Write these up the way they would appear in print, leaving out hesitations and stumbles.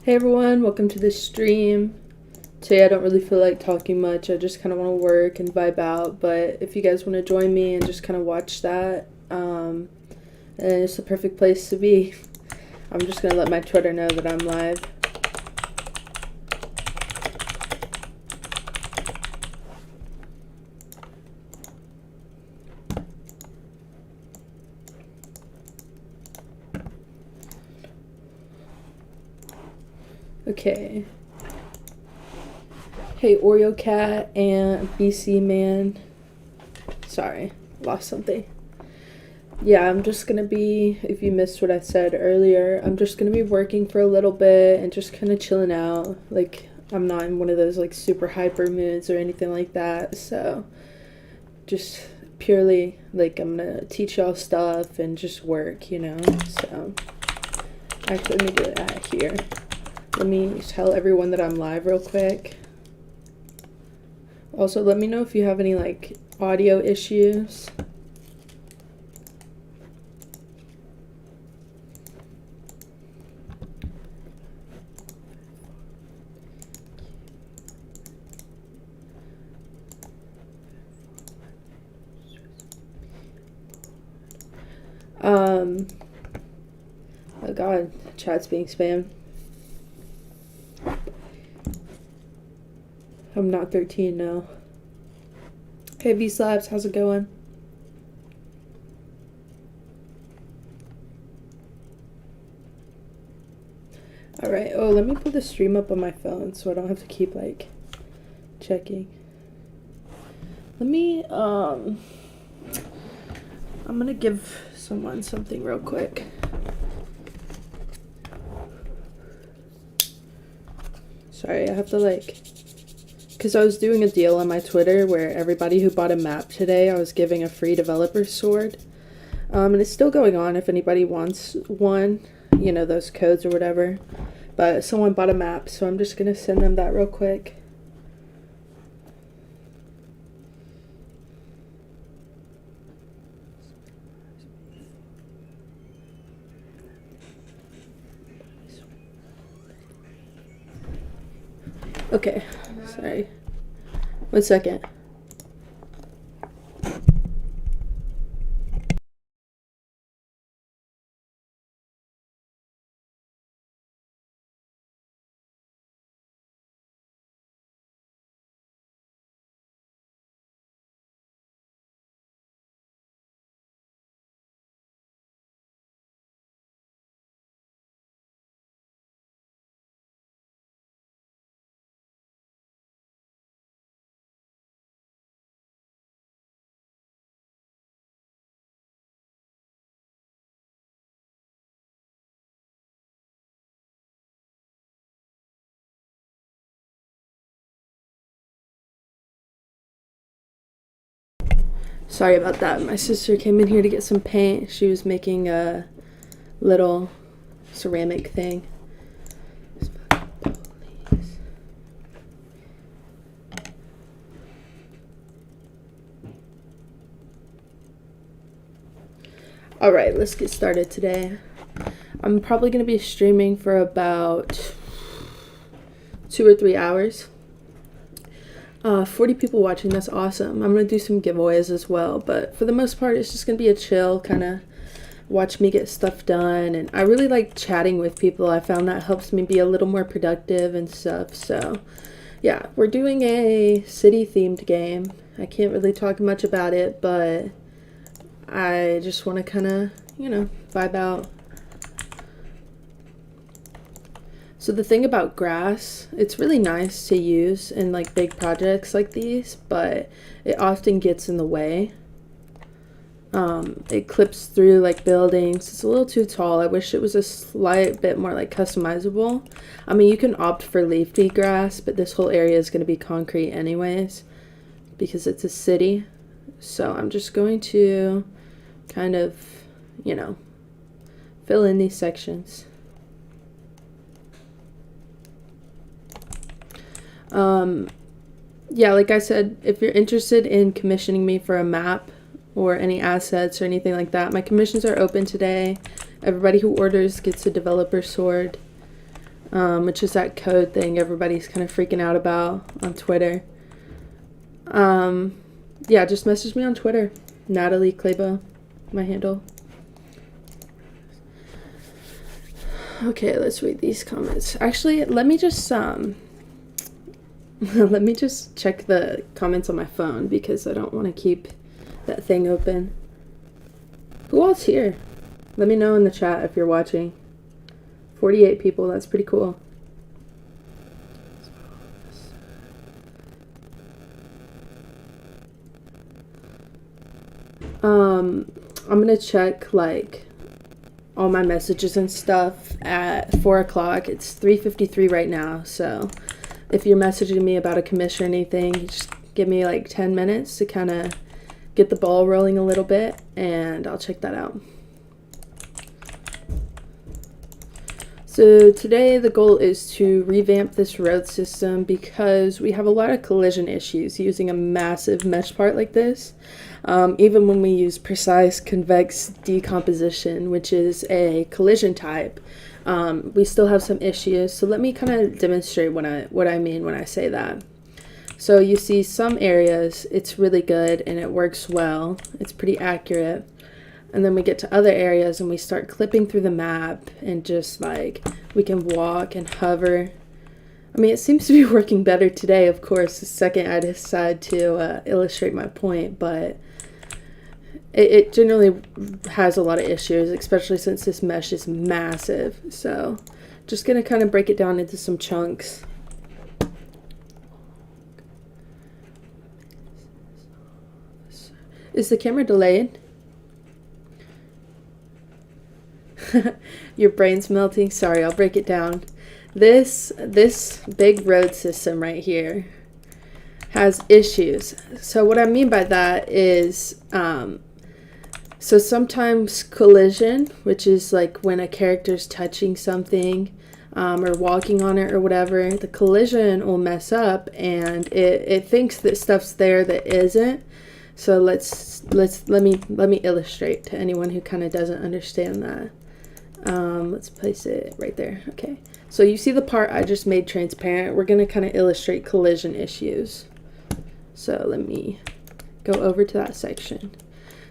Hey everyone, welcome to the stream. Today I don't really feel like talking much. I just kind of want to work and vibe out. But if you guys want to join me and just kind of watch that, and it's the perfect place to be. I'm just going to let my Twitter know that I'm live. Okay. Hey Oreo Cat and BC Man. Sorry, lost something. Yeah, I'm just gonna be, if you missed what I said earlier, I'm just gonna be working for a little bit and just kind of chilling out. Like, I'm not in one of those like super hyper moods or anything like that. So just purely like I'm gonna teach y'all stuff and just work, you know. So actually, let me do that here. Let me tell everyone that I'm live real quick. Also, let me know if you have any like audio issues. Oh god, chat's being spammed. I'm not 13 now. Hey V-Slabs, how's it going? Alright, oh, let me put the stream up on my phone so I don't have to keep, like, checking. Let me, I'm gonna give someone something real quick. Sorry, I have to, like, because I was doing a deal on my Twitter where everybody who bought a map today, I was giving a free developer sword. And it's still going on if anybody wants one, you know, those codes or whatever. But someone bought a map, so I'm just going to send them that real quick. Okay, sorry. 1 second. Sorry about that. My sister came in here to get some paint. She was making a little ceramic thing. Alright, let's get started today. I'm probably going to be streaming for about 2 or 3 hours. 40 people watching, that's awesome. I'm going to do some giveaways as well, but for the most part, it's just going to be a chill kind of watch me get stuff done. And I really like chatting with people. I found that helps me be a little more productive and stuff. So yeah, we're doing a city themed game. I can't really talk much about it, but I just want to kind of, you know, vibe out. So the thing about grass, it's really nice to use in like big projects like these, but it often gets in the way. It clips through like buildings. It's a little too tall. I wish it was a slight bit more like customizable. I mean, you can opt for leafy grass, but this whole area is going to be concrete anyways because it's a city. So I'm just going to kind of, you know, fill in these sections. Yeah, like I said, if you're interested in commissioning me for a map or any assets or anything like that, my commissions are open today. Everybody who orders gets a developer sword. which is that code thing everybody's kind of freaking out about on Twitter. Yeah, just message me on Twitter. Natalie Clabo, my handle. Okay, let's read these comments. Actually, let me just let me just check the comments on my phone because I don't want to keep that thing open. Who all's here? Let me know in the chat if you're watching. 48 people, that's pretty cool. I'm gonna check like all my messages and stuff at 4 o'clock. It's 3:53 right now, so if you're messaging me about a commission or anything, just give me like 10 minutes to kind of get the ball rolling a little bit, and I'll check that out. So today the goal is to revamp this road system because we have a lot of collision issues using a massive mesh part like this. Even when we use precise convex decomposition, which is a collision type, we still have some issues. So let me kind of demonstrate what I mean when I say that. So you see some areas, it's really good and it works well. It's pretty accurate. And then we get to other areas and we start clipping through the map and just like we can walk and hover. I mean, it seems to be working better today, of course, the second I decide to illustrate my point, but it generally has a lot of issues, especially since this mesh is massive. So just going to kind of break it down into some chunks. Is the camera delayed? Your brain's melting. Sorry, I'll break it down. This big road system right here has issues. So what I mean by that is so sometimes collision, which is like when a character's touching something or walking on it or whatever, the collision will mess up and it thinks that stuff's there that isn't. So let me illustrate to anyone who kind of doesn't understand that. Let's place it right there. Okay, so you see the part I just made transparent. We're going to kind of illustrate collision issues. So let me go over to that section.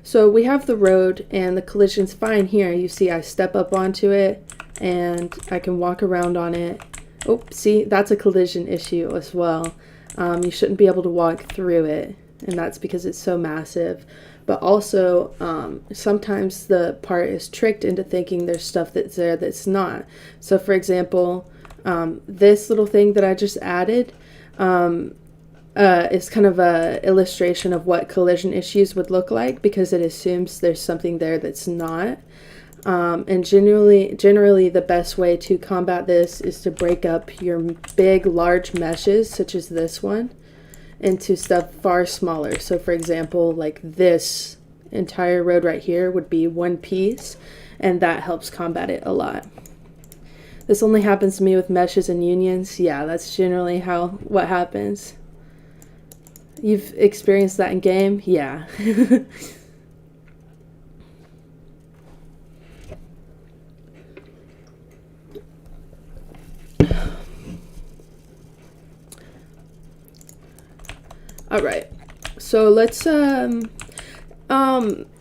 So we have the road and the collision's fine here. You see I step up onto it and I can walk around on it. Oh, see, that's a collision issue as well. You shouldn't be able to walk through it, and that's because it's so massive. But also, sometimes the part is tricked into thinking there's stuff that's there that's not. So for example, this little thing that I just added is kind of a illustration of what collision issues would look like because it assumes there's something there that's not. And generally the best way to combat this is to break up your big, large meshes, such as this one, into stuff far smaller. So for example, like this entire road right here would be one piece, and that helps combat it a lot. This only happens to me with meshes and unions. Yeah, that's generally what happens. You've experienced that in game? Yeah. All right, so let's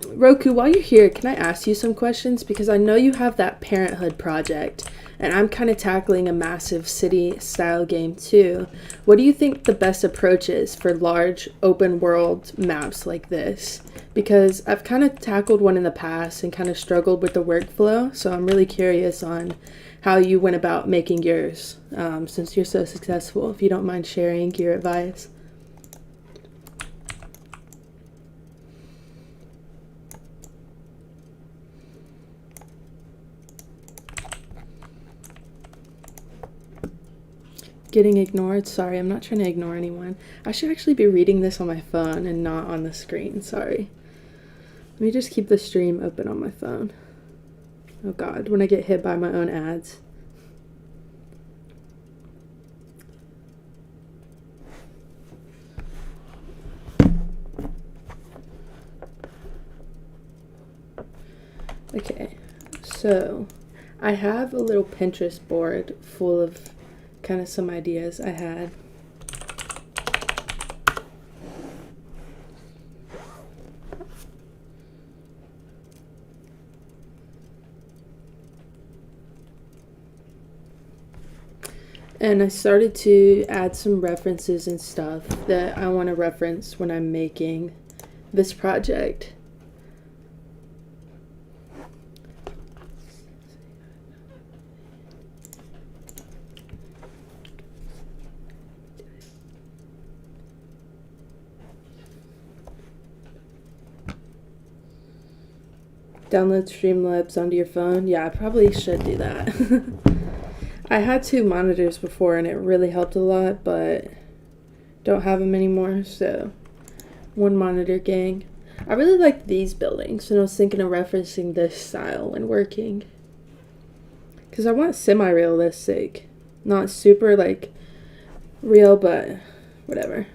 Roku, while you're here, can I ask you some questions? Because I know you have that Parenthood project, and I'm kind of tackling a massive city style game too. What do you think the best approach is for large open world maps like this? Because I've kind of tackled one in the past and kind of struggled with the workflow, so I'm really curious on how you went about making yours, since you're so successful, if you don't mind sharing your advice. Getting ignored? Sorry, I'm not trying to ignore anyone. I should actually be reading this on my phone and not on the screen. Sorry. Let me just keep the stream open on my phone. Oh god, when I get hit by my own ads. Okay, so I have a little Pinterest board full of kind of some ideas I had. And I started to add some references and stuff that I want to reference when I'm making this project. Download Streamlabs onto your phone. Yeah, I probably should do that. I had 2 monitors before and it really helped a lot, but don't have them anymore, so 1 monitor gang. I really like these buildings, and I was thinking of referencing this style when working. Because I want semi-realistic. Not super, like, real, but whatever.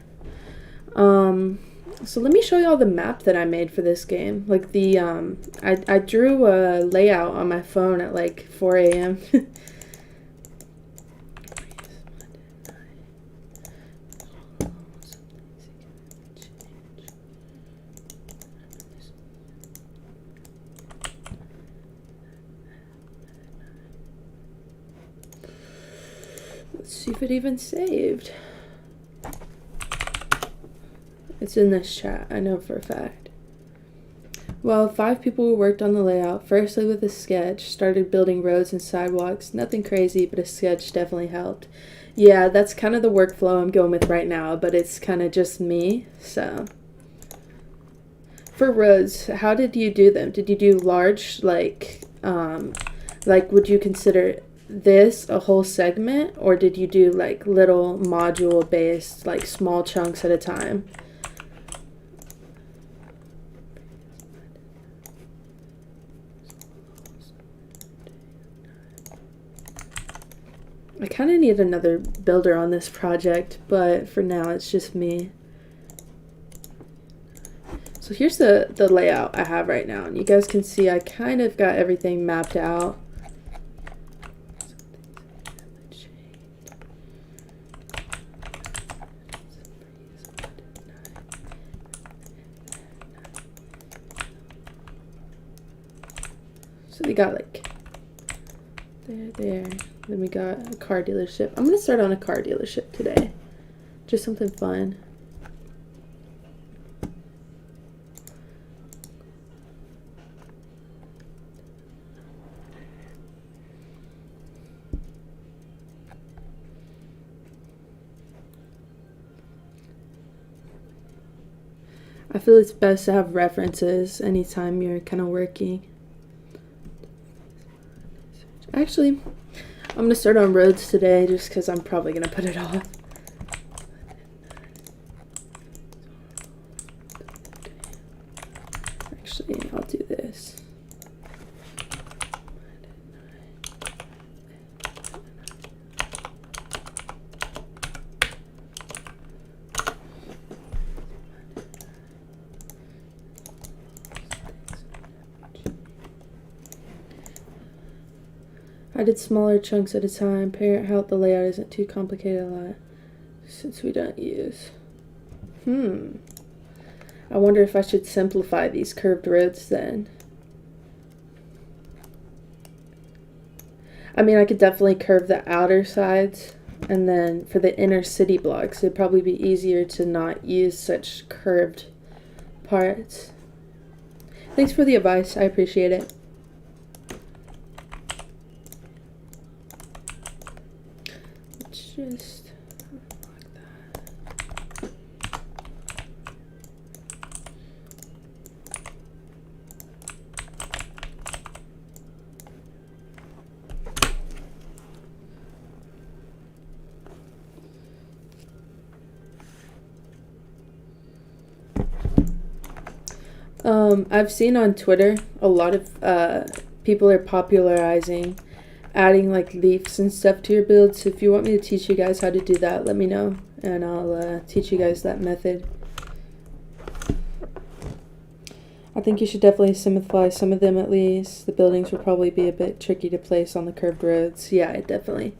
So let me show you all the map that I made for this game. Like the, I drew a layout on my phone at like 4 a.m. Let's see if it even saved. It's in this chat, I know for a fact. Well, 5 people who worked on the layout, firstly with a sketch, started building roads and sidewalks. Nothing crazy, but a sketch definitely helped. Yeah, that's kind of the workflow I'm going with right now, but it's kind of just me, so. For roads, how did you do them? Did you do large, like would you consider this a whole segment, or did you do like little module based, like small chunks at a time? I kind of need another builder on this project, but for now it's just me. So here's the layout I have right now, and you guys can see I kind of got everything mapped out. So we got like there. Then we got a car dealership. I'm gonna start on a car dealership today. Just something fun. I feel it's best to have references anytime you're kind of working. Actually, I'm going to start on roads today just because I'm probably going to put it off. Actually, I'll do this. I did smaller chunks at a time. Parent help the layout isn't too complicated a lot since we don't use. I wonder if I should simplify these curved roads then. I mean, I could definitely curve the outer sides, and then for the inner city blocks, it'd probably be easier to not use such curved parts. Thanks for the advice. I appreciate it. Just like that. I've seen on Twitter a lot of people are popularizing adding like leaves and stuff to your build, so if you want me to teach you guys how to do that, let me know and I'll teach you guys that method. I think you should definitely simplify some of them at least. The buildings will probably be a bit tricky to place on the curved roads. Yeah, definitely.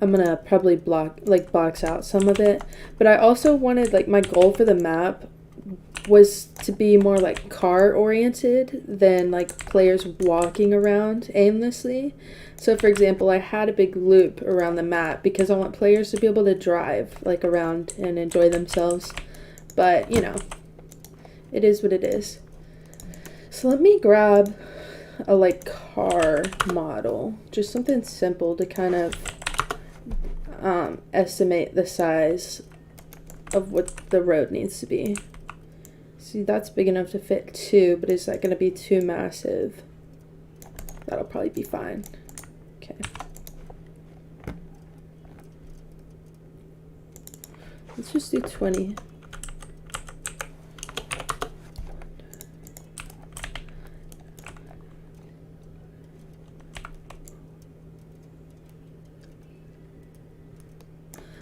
I'm gonna probably box out some of it. But I also wanted, like, my goal for the map was to be more like car oriented than like players walking around aimlessly. So for example, I had a big loop around the map because I want players to be able to drive like around and enjoy themselves. But you know, it is what it is. So let me grab a like car model, just something simple to kind of estimate the size of what the road needs to be. See, that's big enough to fit 2, but is that going to be too massive? That'll probably be fine. Okay. Let's just do 20.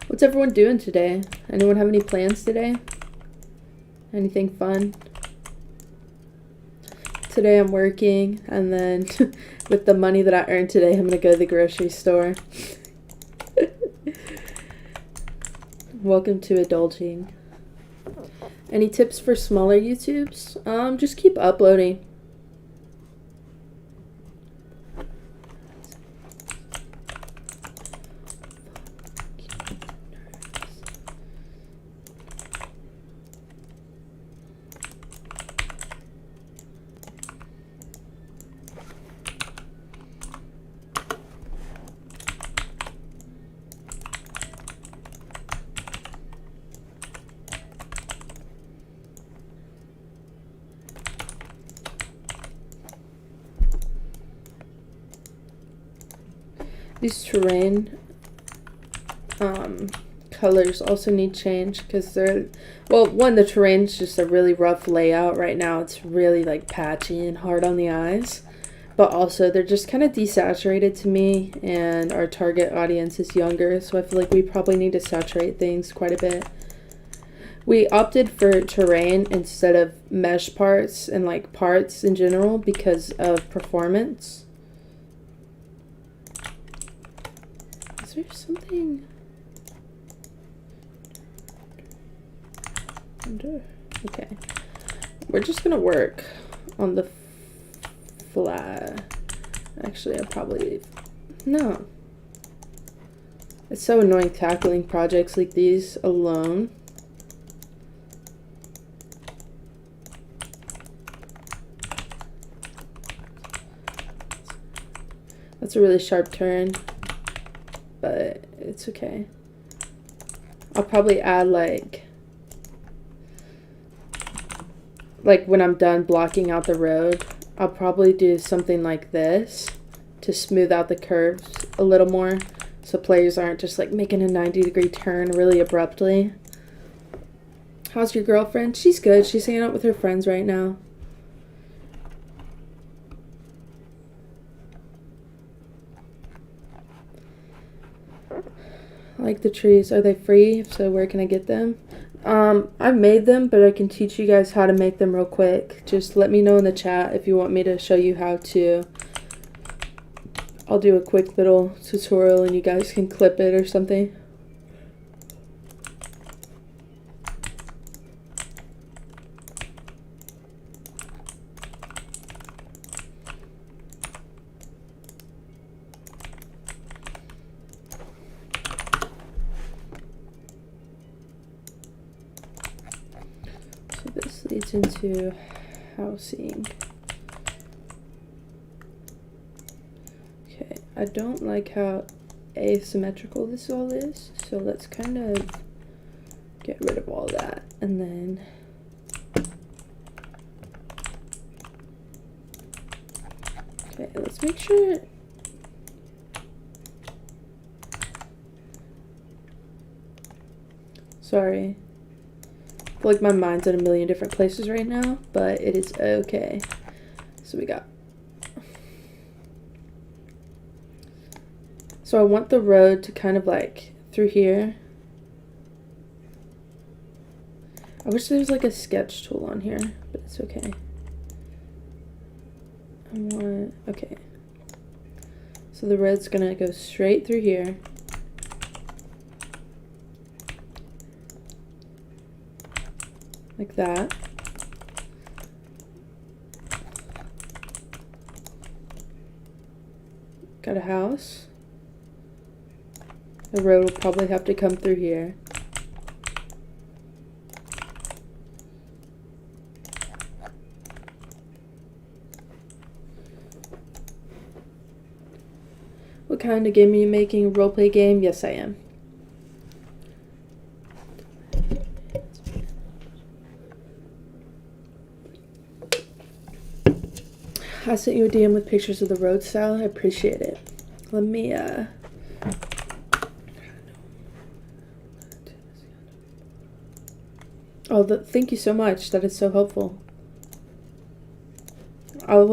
What's everyone doing today? Anyone have any plans today? Anything fun? Today I'm working, and then with the money that I earned today, I'm gonna go to the grocery store. Welcome to adulting. Any tips for smaller YouTubes? Just keep uploading. These terrain colors also need change because they're, well, one, the terrain's just a really rough layout right now. It's really like patchy and hard on the eyes, but also they're just kind of desaturated to me, and our target audience is younger, so I feel like we probably need to saturate things quite a bit. We opted for terrain instead of mesh parts and like parts in general because of performance. Is there something under? Okay, we're just gonna work on the flat. Actually, I'll probably, no. It's so annoying tackling projects like these alone. That's a really sharp turn, but it's okay. I'll probably add like when I'm done blocking out the road, I'll probably do something like this to smooth out the curves a little more, so players aren't just like making a 90-degree turn really abruptly. How's your girlfriend? She's good. She's hanging out with her friends right now. I like the trees. Are they free? If so, where can I get them? I've made them, but I can teach you guys how to make them real quick. Just let me know in the chat if you want me to show you how to. I'll do a quick little tutorial and you guys can clip it or something. So this leads into housing. Okay, I don't like how asymmetrical this all is, so let's kind of get rid of all that, and then okay, let's make sure sorry, I feel like my mind's in a million different places right now, but it is okay. So we got, so I want the road to kind of like through here. I wish there was like a sketch tool on here, but it's okay. Okay. So the red's gonna go straight through here. Like that. Got a house. The road will probably have to come through here. What kind of game are you making? A roleplay game? Yes, I am. I sent you a DM with pictures of the road style. I appreciate it. Let me, Oh, thank you so much. That is so helpful. I'll,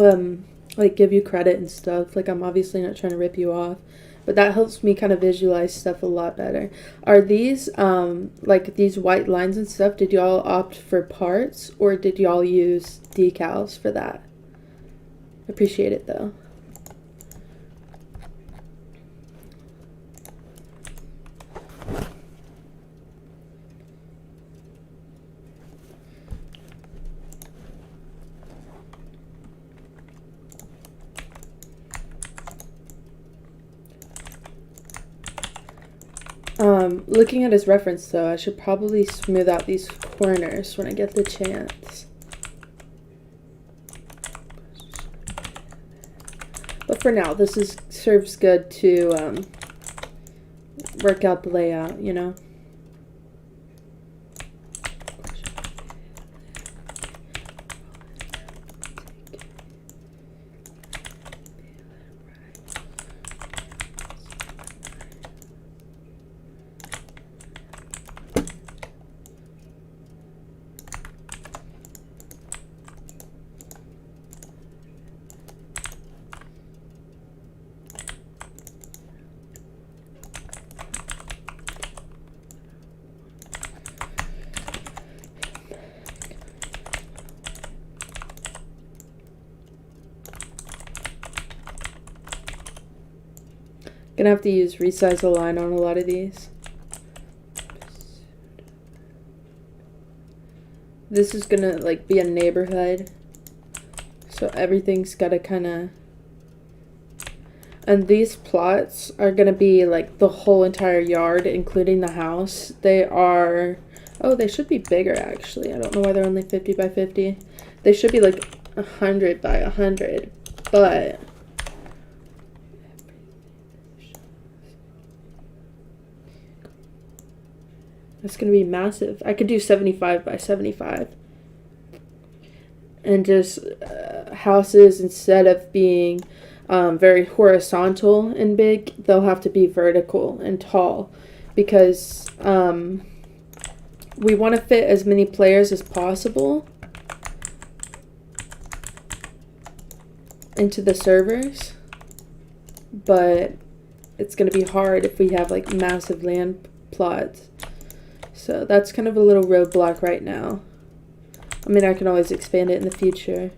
like, give you credit and stuff. Like, I'm obviously not trying to rip you off. But that helps me kind of visualize stuff a lot better. Are these, like, these white lines and stuff, did y'all opt for parts? Or did y'all use decals for that? Appreciate it, though. Looking at his reference, though, I should probably smooth out these corners when I get the chance. But for now, this serves good to work out the layout, you know? Gonna have to use resize align on a lot of these. This is gonna like be a neighborhood, so everything's gotta kind of, and these plots are gonna be like the whole entire yard, including the house. They are, oh, they should be bigger actually. I don't know why they're only 50 by 50. They should be like 100 by 100, but it's going to be massive. I could do 75 by 75. And just houses, instead of being very horizontal and big, they'll have to be vertical and tall. Because we want to fit as many players as possible into the servers. But it's going to be hard if we have like massive land plots. So that's kind of a little roadblock right now. I mean, I can always expand it in the future.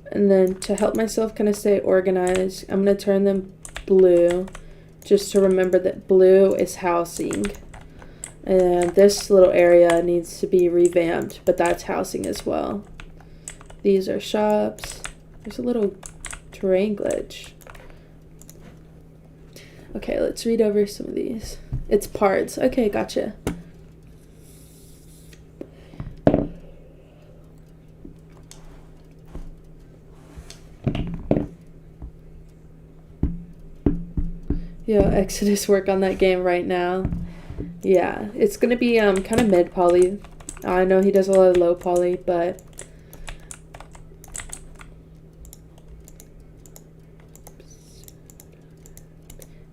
And then to help myself kind of stay organized, I'm going to turn them blue, just to remember that blue is housing. And this little area needs to be revamped, but that's housing as well. These are shops. There's a little terrain glitch. Okay, let's read over some of these. It's parts. Okay, gotcha. Yo, Exodus work on that game right now. Yeah, it's gonna be kind of mid poly. I know he does a lot of low poly, but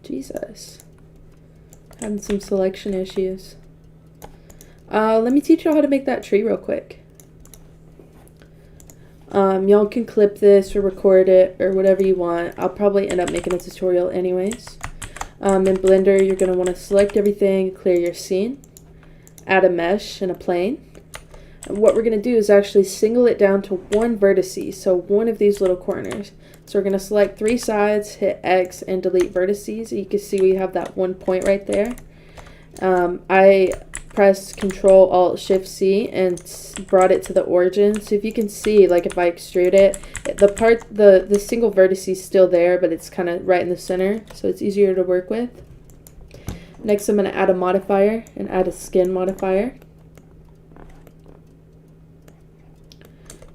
Jesus, having some selection issues. Let me teach y'all how to make that tree real quick. Y'all can clip this or record it or whatever you want. I'll probably end up making a tutorial anyways. In Blender, you're going to want to select everything, clear your scene, add a mesh and a plane. And what we're going to do is actually single it down to one vertice, so one of these little corners. So we're going to select 3 sides, hit X, and delete vertices. You can see we have that one point right there. I pressed Control Alt Shift C and brought it to the origin. So if you can see, like if I extrude it, the single vertex is still there, but it's kind of right in the center, so it's easier to work with. Next, I'm going to add a modifier and add a skin modifier.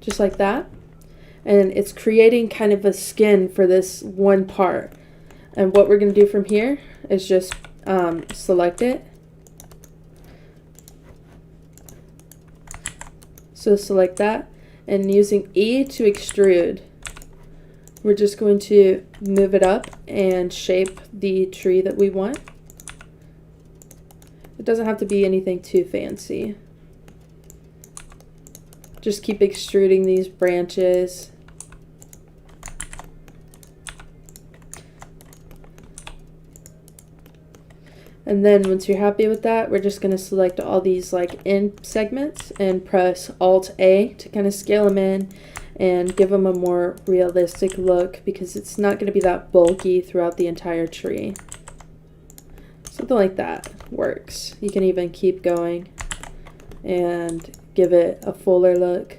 Just like that. And it's creating kind of a skin for this one part. And what we're going to do from here is just select it. So select that, and using E to extrude, we're just going to move it up and shape the tree that we want. It doesn't have to be anything too fancy. Just keep extruding these branches. And then once you're happy with that, we're just going to select all these like end segments and press Alt A to kind of scale them in and give them a more realistic look, because it's not going to be that bulky throughout the entire tree. Something like that works. You can even keep going and give it a fuller look.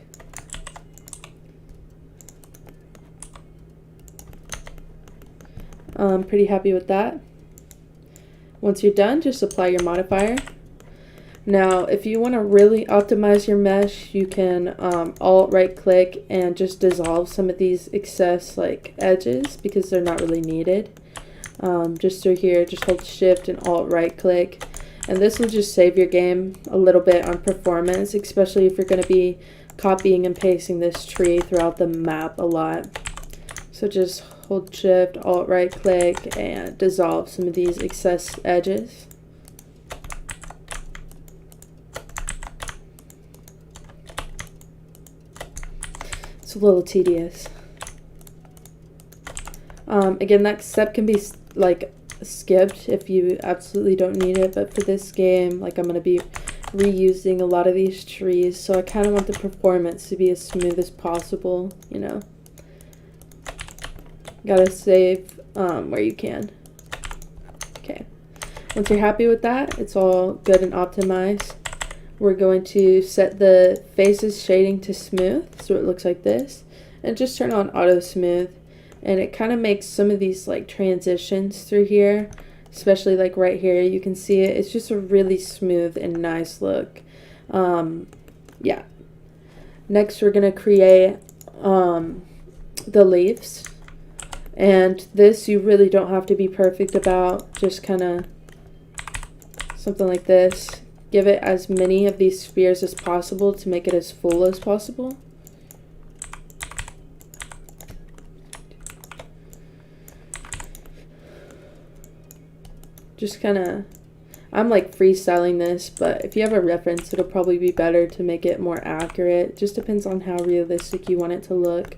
I'm pretty happy with that. Once you're done, just apply your modifier. Now, if you want to really optimize your mesh, you can Alt right click and just dissolve some of these excess like edges, because they're not really needed. Just through here, just hold Shift and Alt right click, and this will just save your game a little bit on performance, especially if you're going to be copying and pasting this tree throughout the map a lot. So just hold Shift, Alt right click, and dissolve some of these excess edges. It's a little tedious. Again, that step can be like skipped if you absolutely don't need it, but for this game, like I'm going to be reusing a lot of these trees, so I kind of want the performance to be as smooth as possible, you know. Gotta save where you can. Okay, once you're happy with that, it's all good and optimized. We're going to set the faces shading to smooth, so it looks like this, and just turn on auto smooth, and it kind of makes some of these like transitions through here, especially like right here, you can see it. It's just a really smooth and nice look. Yeah. Next, we're gonna create the leaves. And this you really don't have to be perfect about, just kind of something like this. Give it as many of these spheres as possible to make it as full as possible. Just kind of, I'm like freestyling this, but if you have a reference, it'll probably be better to make it more accurate. Just depends on how realistic you want it to look.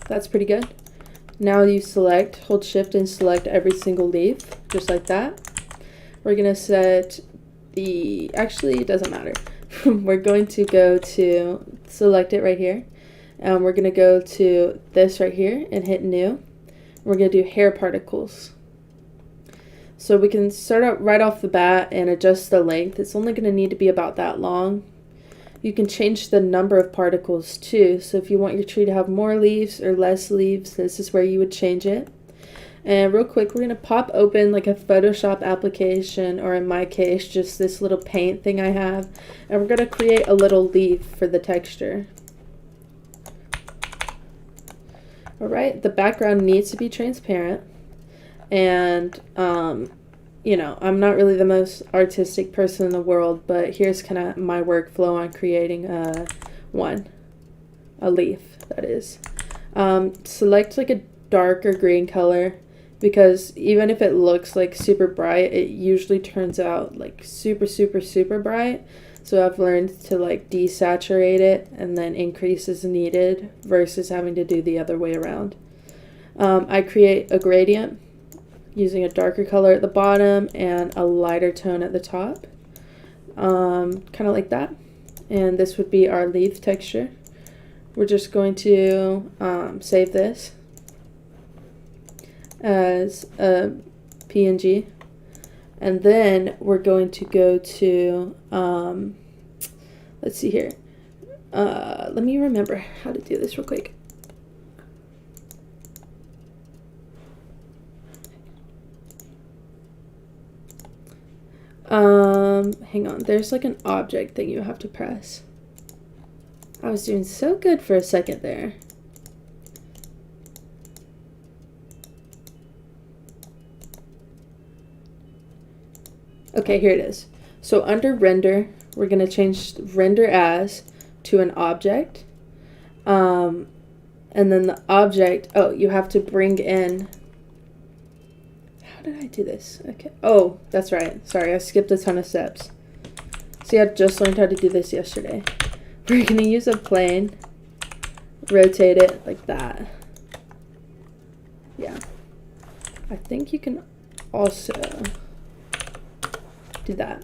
That's pretty good. Now you select, hold Shift and select every single leaf, just like that. We're gonna set the, actually it doesn't matter. We're going to go to, select it right here. And we're gonna go to this right here and hit New. We're gonna do hair particles. So we can start out right off the bat and adjust the length. It's only gonna need to be about that long. You can change the number of particles too, so if you want your tree to have more leaves or less leaves, this is where you would change it. And real quick, we're going to pop open like a Photoshop application, or in my case, just this little paint thing I have, and we're going to create a little leaf for the texture. Alright, the background needs to be transparent, and you know, I'm not really the most artistic person in the world, but here's kind of my workflow on creating a leaf, that is. Select like a darker green color, because even if it looks like super bright, it usually turns out like super bright. So I've learned to like desaturate it and then increase as needed versus having to do the other way around. I create a gradient using a darker color at the bottom and a lighter tone at the top, kind of like that. And this would be our leaf texture. We're just going to save this as a PNG. And then we're going to go to, let's see here. Let me remember how to do this real quick. Hang on. There's like an object thing you have to press. I was doing so good for a second there. Okay, here it is. So under render, we're going to change render as to an object. And then the object, oh, you have to bring in, how did I do this? Okay. Oh, that's right. Sorry, I skipped a ton of steps. See, I just learned how to do this yesterday. We're going to use a plane, rotate it like that. Yeah. I think you can also do that.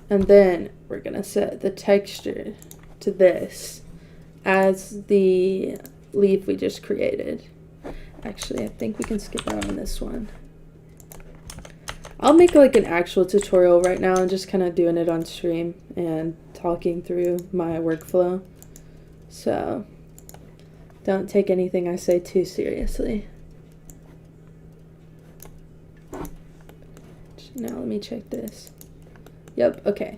And then we're going to set the texture to this as the leaf we just created. Actually, I think we can skip out on this one. I'll make like an actual tutorial right now and just kind of doing it on stream and talking through my workflow. So don't take anything I say too seriously. Now let me check this. Yep, okay.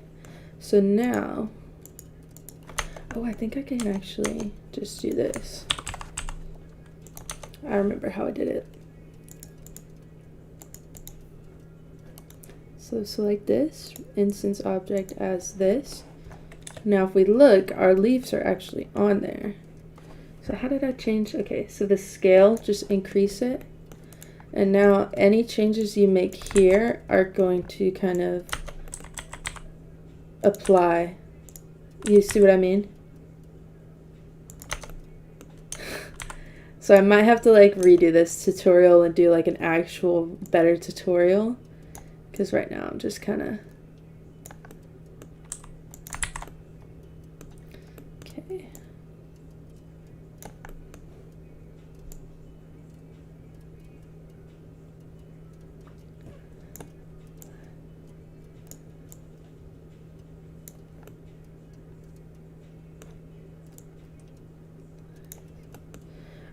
So now, oh, I think I can actually just do this. I remember how I did it. So select this, instance object as this. Now if we look, our leaves are actually on there. So how did I change? Okay, so the scale, just increase it. And now any changes you make here are going to kind of apply. You see what I mean? So I might have to like redo this tutorial and do like an actual better tutorial. Because right now I'm just kind of... Okay.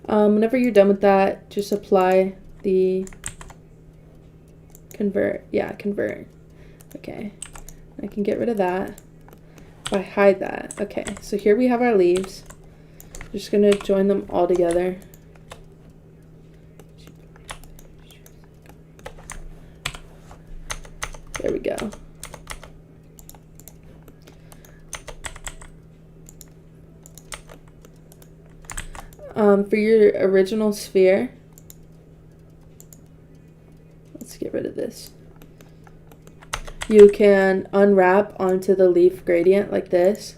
Whenever you're done with that, just apply the convert. Yeah, convert. Okay. I can get rid of that. If I hide that. Okay, so here we have our leaves. Just going to join them all together. There we go. For your original sphere, let's get rid of this. You can unwrap onto the leaf gradient like this.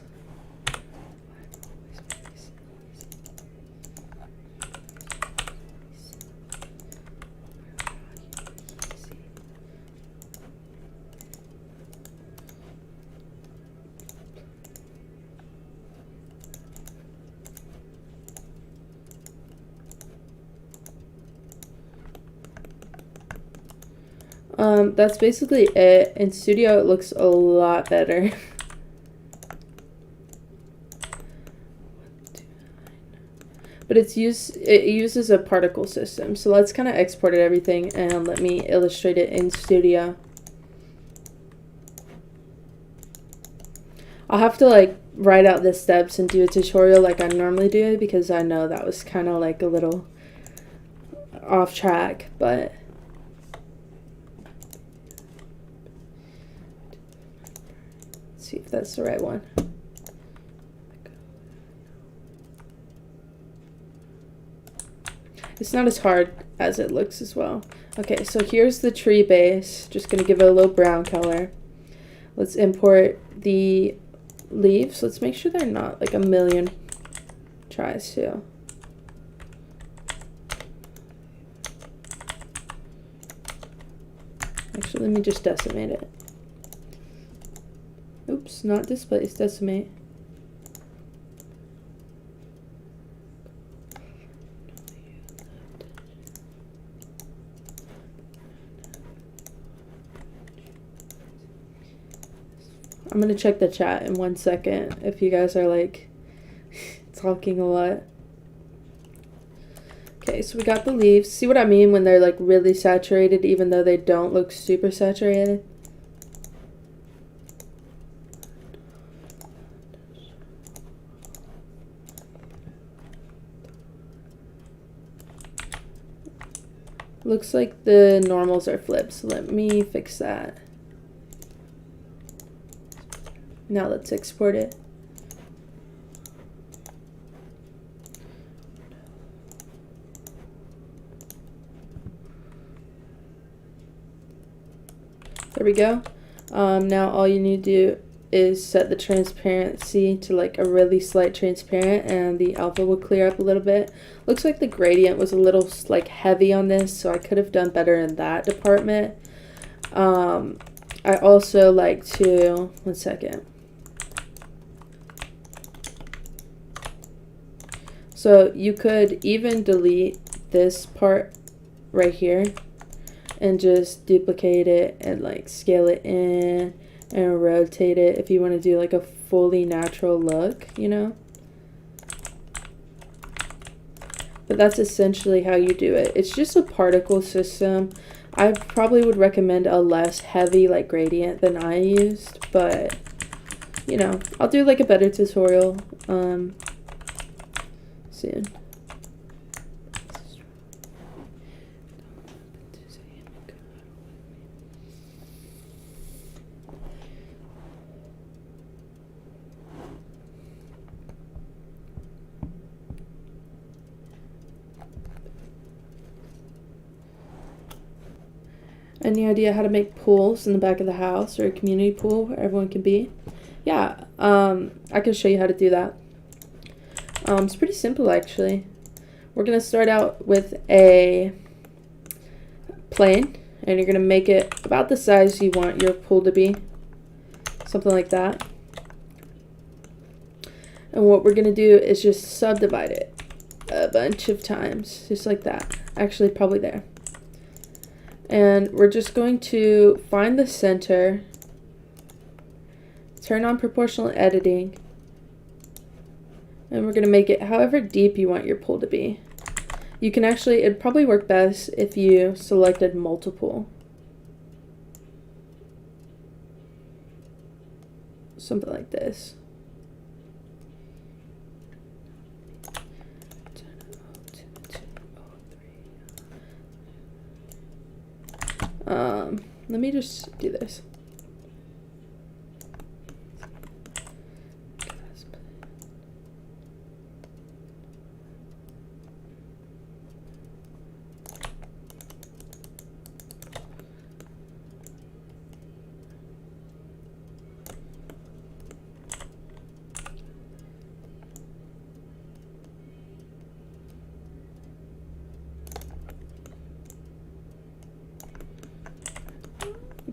That's basically it. In Studio, it looks a lot better. But it uses a particle system. So let's kind of export everything and let me illustrate it in Studio. I'll have to like write out the steps and do a tutorial like I normally do because I know that was kind of like a little off track, but see if that's the right one. It's not as hard as it looks as well. Okay, so here's the tree base. Just gonna give it a little brown color. Let's import the leaves. Let's make sure they're not like a million tries too. Actually, let me just decimate it. Oops, not displace, decimate. I'm gonna check the chat in 1 second if you guys are like talking a lot. Okay, so we got the leaves. See what I mean when they're like really saturated even though they don't look super saturated? Looks like the normals are flipped, so let me fix that. Now let's export it. There we go. Now all you need to do is set the transparency to like a really slight transparent, and the alpha will clear up a little bit. Looks like the gradient was a little like heavy on this, so I could have done better in that department. I also like to, 1 second. So you could even delete this part right here and just duplicate it and like scale it in and rotate it if you want to do like a fully natural look, you know? But that's essentially how you do it. It's just a particle system. I probably would recommend a less heavy like gradient than I used, but you know, I'll do like a better tutorial soon. Any idea how to make pools in the back of the house or a community pool where everyone can be? Yeah, I can show you how to do that. It's pretty simple actually. We're gonna start out with a plane, and you're gonna make it about the size you want your pool to be, something like that. And what we're gonna do is just subdivide it a bunch of times, just like that. Actually, probably there. And we're just going to find the center, turn on proportional editing, and we're going to make it however deep you want your pool to be. You can actually, it'd probably work best if you selected multiple. Something like this. Let me just do this.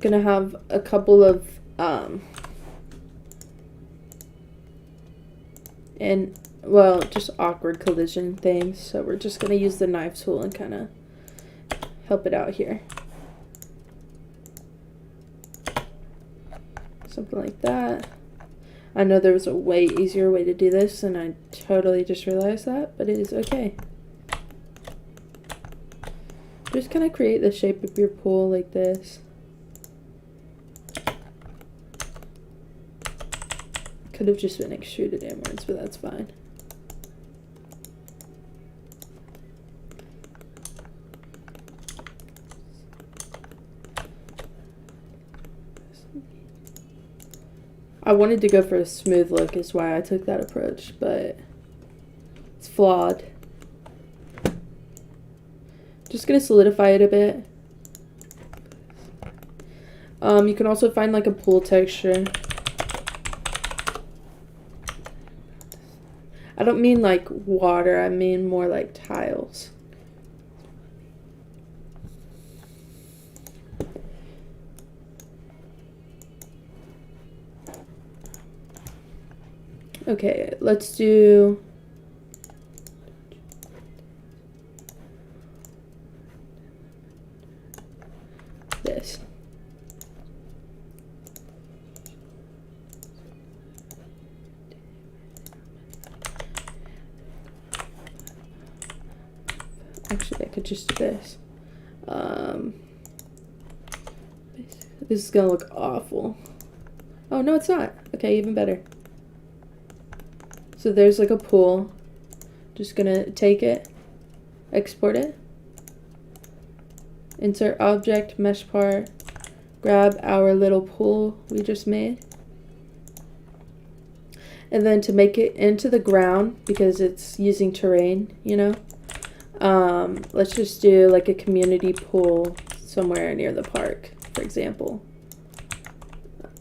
Gonna have a couple of just awkward collision things, so we're just gonna use the knife tool and kind of help it out here, something like that. I know there was a way easier way to do this and I totally just realized that, but it is okay. Just kind of create the shape of your pool like this. Could have just been extruded inwards, but that's fine. I wanted to go for a smooth look is why I took that approach, but it's flawed. Just gonna solidify it a bit. You can also find like a pool texture. I don't mean like water, I mean more like tiles. Okay, let's do this. Actually, I could just do this. This is gonna look awful. Oh, no, it's not. Okay, even better. So there's like a pool. Just gonna take it, export it, insert object, mesh part, grab our little pool we just made. And then to make it into the ground, because it's using terrain, you know, let's just do like a community pool somewhere near the park, for example.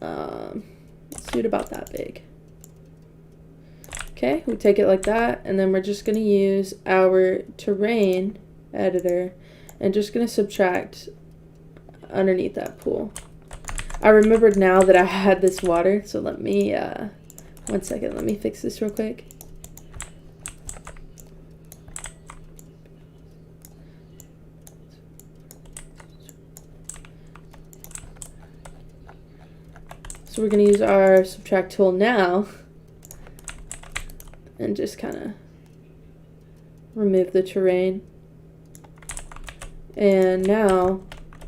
Let's do it about that big. Okay, we take it like that, and then we're just going to use our terrain editor and just going to subtract underneath that pool. I remembered now that I had this water, so let me, 1 second, let me fix this real quick. So we're going to use our subtract tool now and just kind of remove the terrain. And now,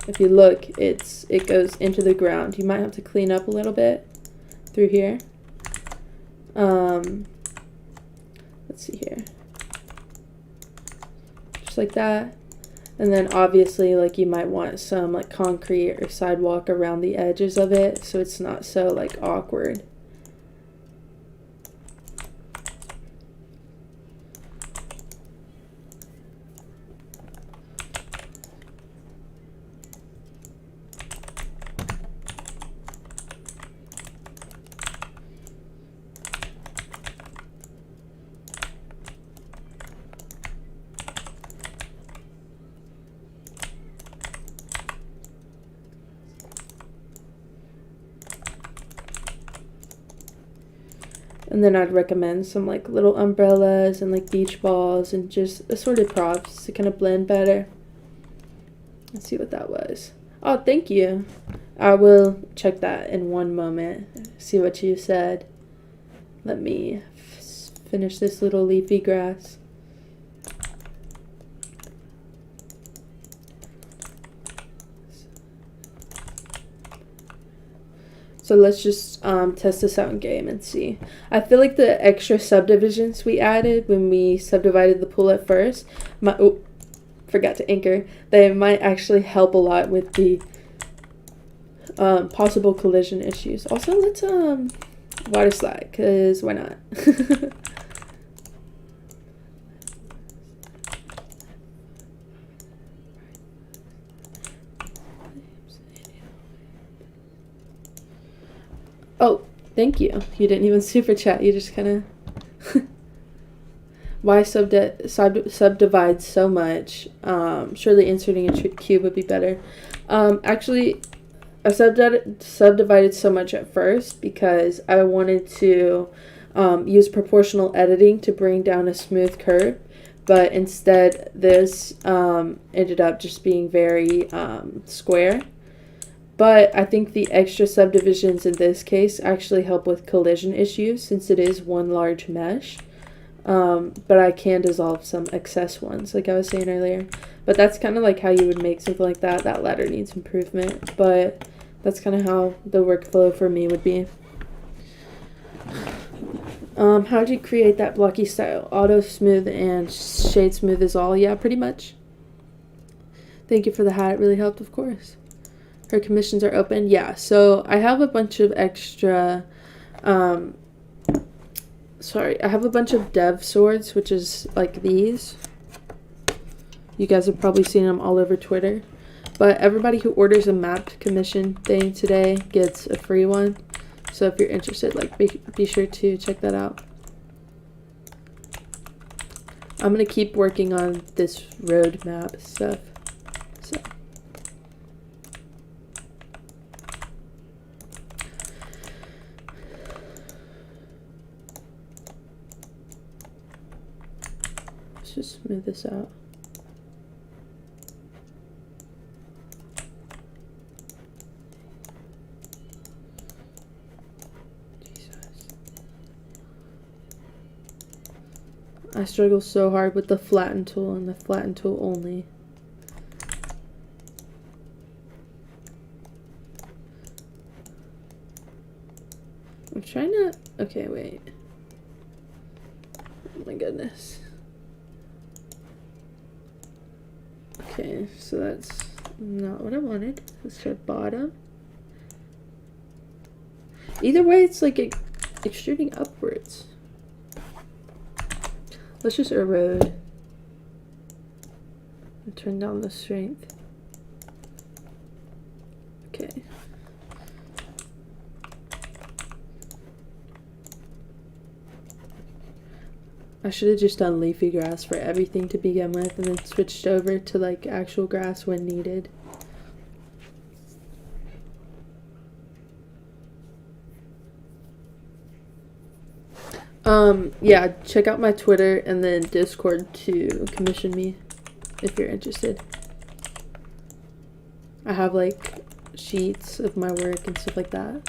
if you look, it goes into the ground. You might have to clean up a little bit through here. Let's see here. Just like that. And then obviously, like, you might want some like concrete or sidewalk around the edges of it so it's not so like awkward. And then I'd recommend some like little umbrellas and like beach balls and just assorted props to kind of blend better. Let's see what that was. Oh, thank you. I will check that in one moment. See what you said. Let me finish this little leafy grass. So let's just test this out in game and see. I feel like the extra subdivisions we added when we subdivided the pool at first, forgot to anchor, they might actually help a lot with the possible collision issues. Also, let's water slide, because why not? Oh, thank you. You didn't even super chat. You just kind of... Why subdivide so much? Surely inserting a cube would be better. Actually, I subdivided so much at first because I wanted to use proportional editing to bring down a smooth curve. But instead, this ended up just being very square. But I think the extra subdivisions in this case actually help with collision issues since it is one large mesh. But I can dissolve some excess ones, like I was saying earlier. But that's kind of like how you would make something like that. That ladder needs improvement, but that's kind of how the workflow for me would be. How did you create that blocky style? Auto smooth and shade smooth is all? Yeah, pretty much. Thank you for the hat. It really helped, of course. Her commissions are open. Yeah, so I have a bunch of extra, I have a bunch of dev swords, which is like these. You guys have probably seen them all over Twitter. But everybody who orders a map commission thing today gets a free one. So if you're interested, like, be sure to check that out. I'm going to keep working on this road map stuff. So. Let's just smooth this out. I struggle so hard with the flatten tool and the flatten tool only. I'm trying to... Okay, wait. Oh my goodness. Okay, so that's not what I wanted. Let's try bottom. Either way, it's like extruding upwards. Let's just erode and turn down the strength. Okay. I should have just done leafy grass for everything to begin with and then switched over to like actual grass when needed. Yeah, check out my Twitter and then Discord to commission me if you're interested. I have like sheets of my work and stuff like that.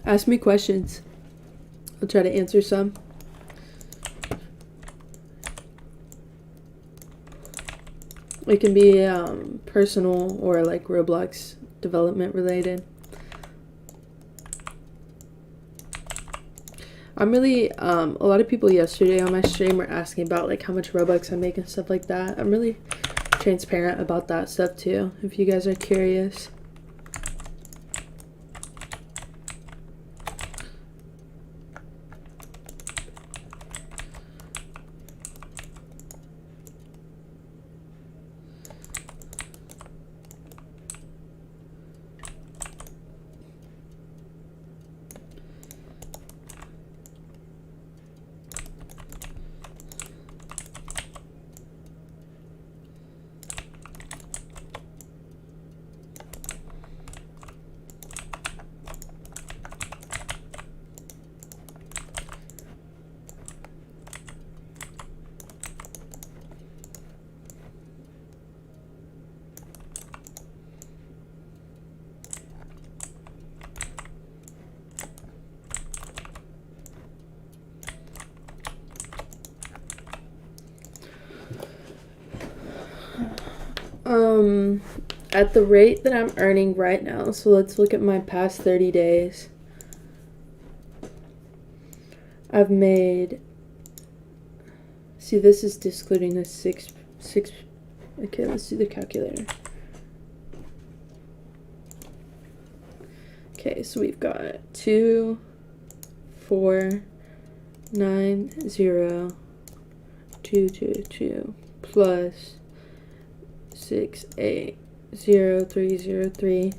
Ask me questions. I'll try to answer some. It can be personal or like Roblox development related. I'm really, a lot of people yesterday on my stream were asking about like how much Robux I make and stuff like that. I'm really transparent about that stuff too, if you guys are curious. At the rate that I'm earning right now, so let's look at my past 30 days. I've made, see, this is excluding the six, okay, let's do the calculator. Okay, so we've got 2, 4, 9, 0, 2, 2, 2, plus 6, 8, 0, 3, 0, 3.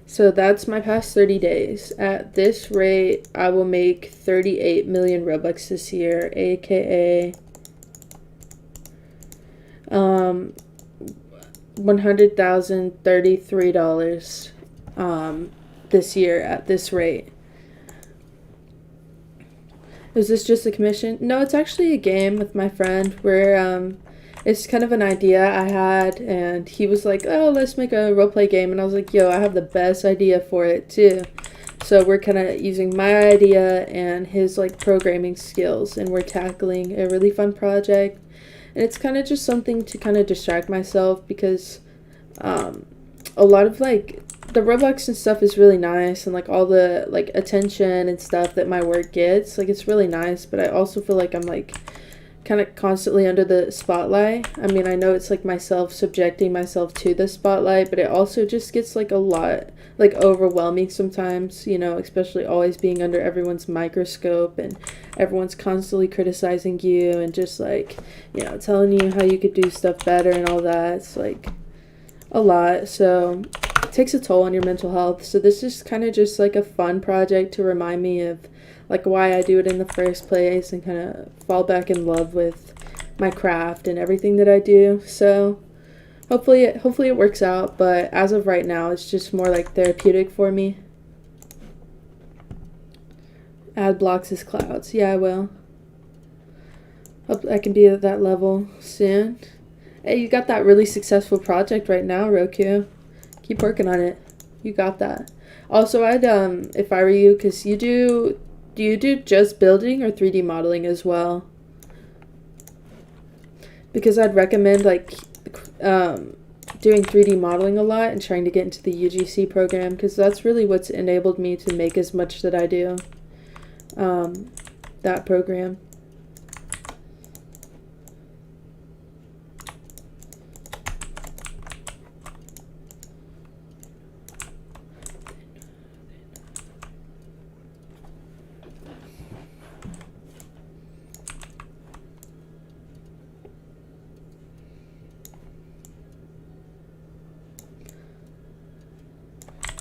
So that's my past 30 days. At this rate, I will make 38 million Robux this year, aka $100,033 this year at this rate. Is this just a commission? No, it's actually a game with my friend where it's kind of an idea I had, and he was like, oh, let's make a roleplay game, and I was like, yo, I have the best idea for it too. So we're kind of using my idea and his like programming skills, and we're tackling a really fun project, and it's kind of just something to kind of distract myself, because a lot of like the Roblox and stuff is really nice, and like all the like attention and stuff that my work gets, like it's really nice, but I also feel like I'm like kind of constantly under the spotlight. I mean, I know it's like myself subjecting myself to the spotlight, but it also just gets like a lot like overwhelming sometimes, you know, especially always being under everyone's microscope and everyone's constantly criticizing you and just like, you know, telling you how you could do stuff better and all that. It's like a lot, so it takes a toll on your mental health. So this is kind of just like a fun project to remind me of like why I do it in the first place, and kind of fall back in love with my craft and everything that I do. So hopefully it works out, but as of right now, it's just more like therapeutic for me. Add blocks as clouds. Yeah, I will. Hope I can be at that level soon. Hey, you got that really successful project right now, Roku. Keep working on it. You got that. Also, I'd if I were you, because you do you do just building or 3D modeling as well? Because I'd recommend like doing 3D modeling a lot and trying to get into the UGC program, because that's really what's enabled me to make as much that I do. That program.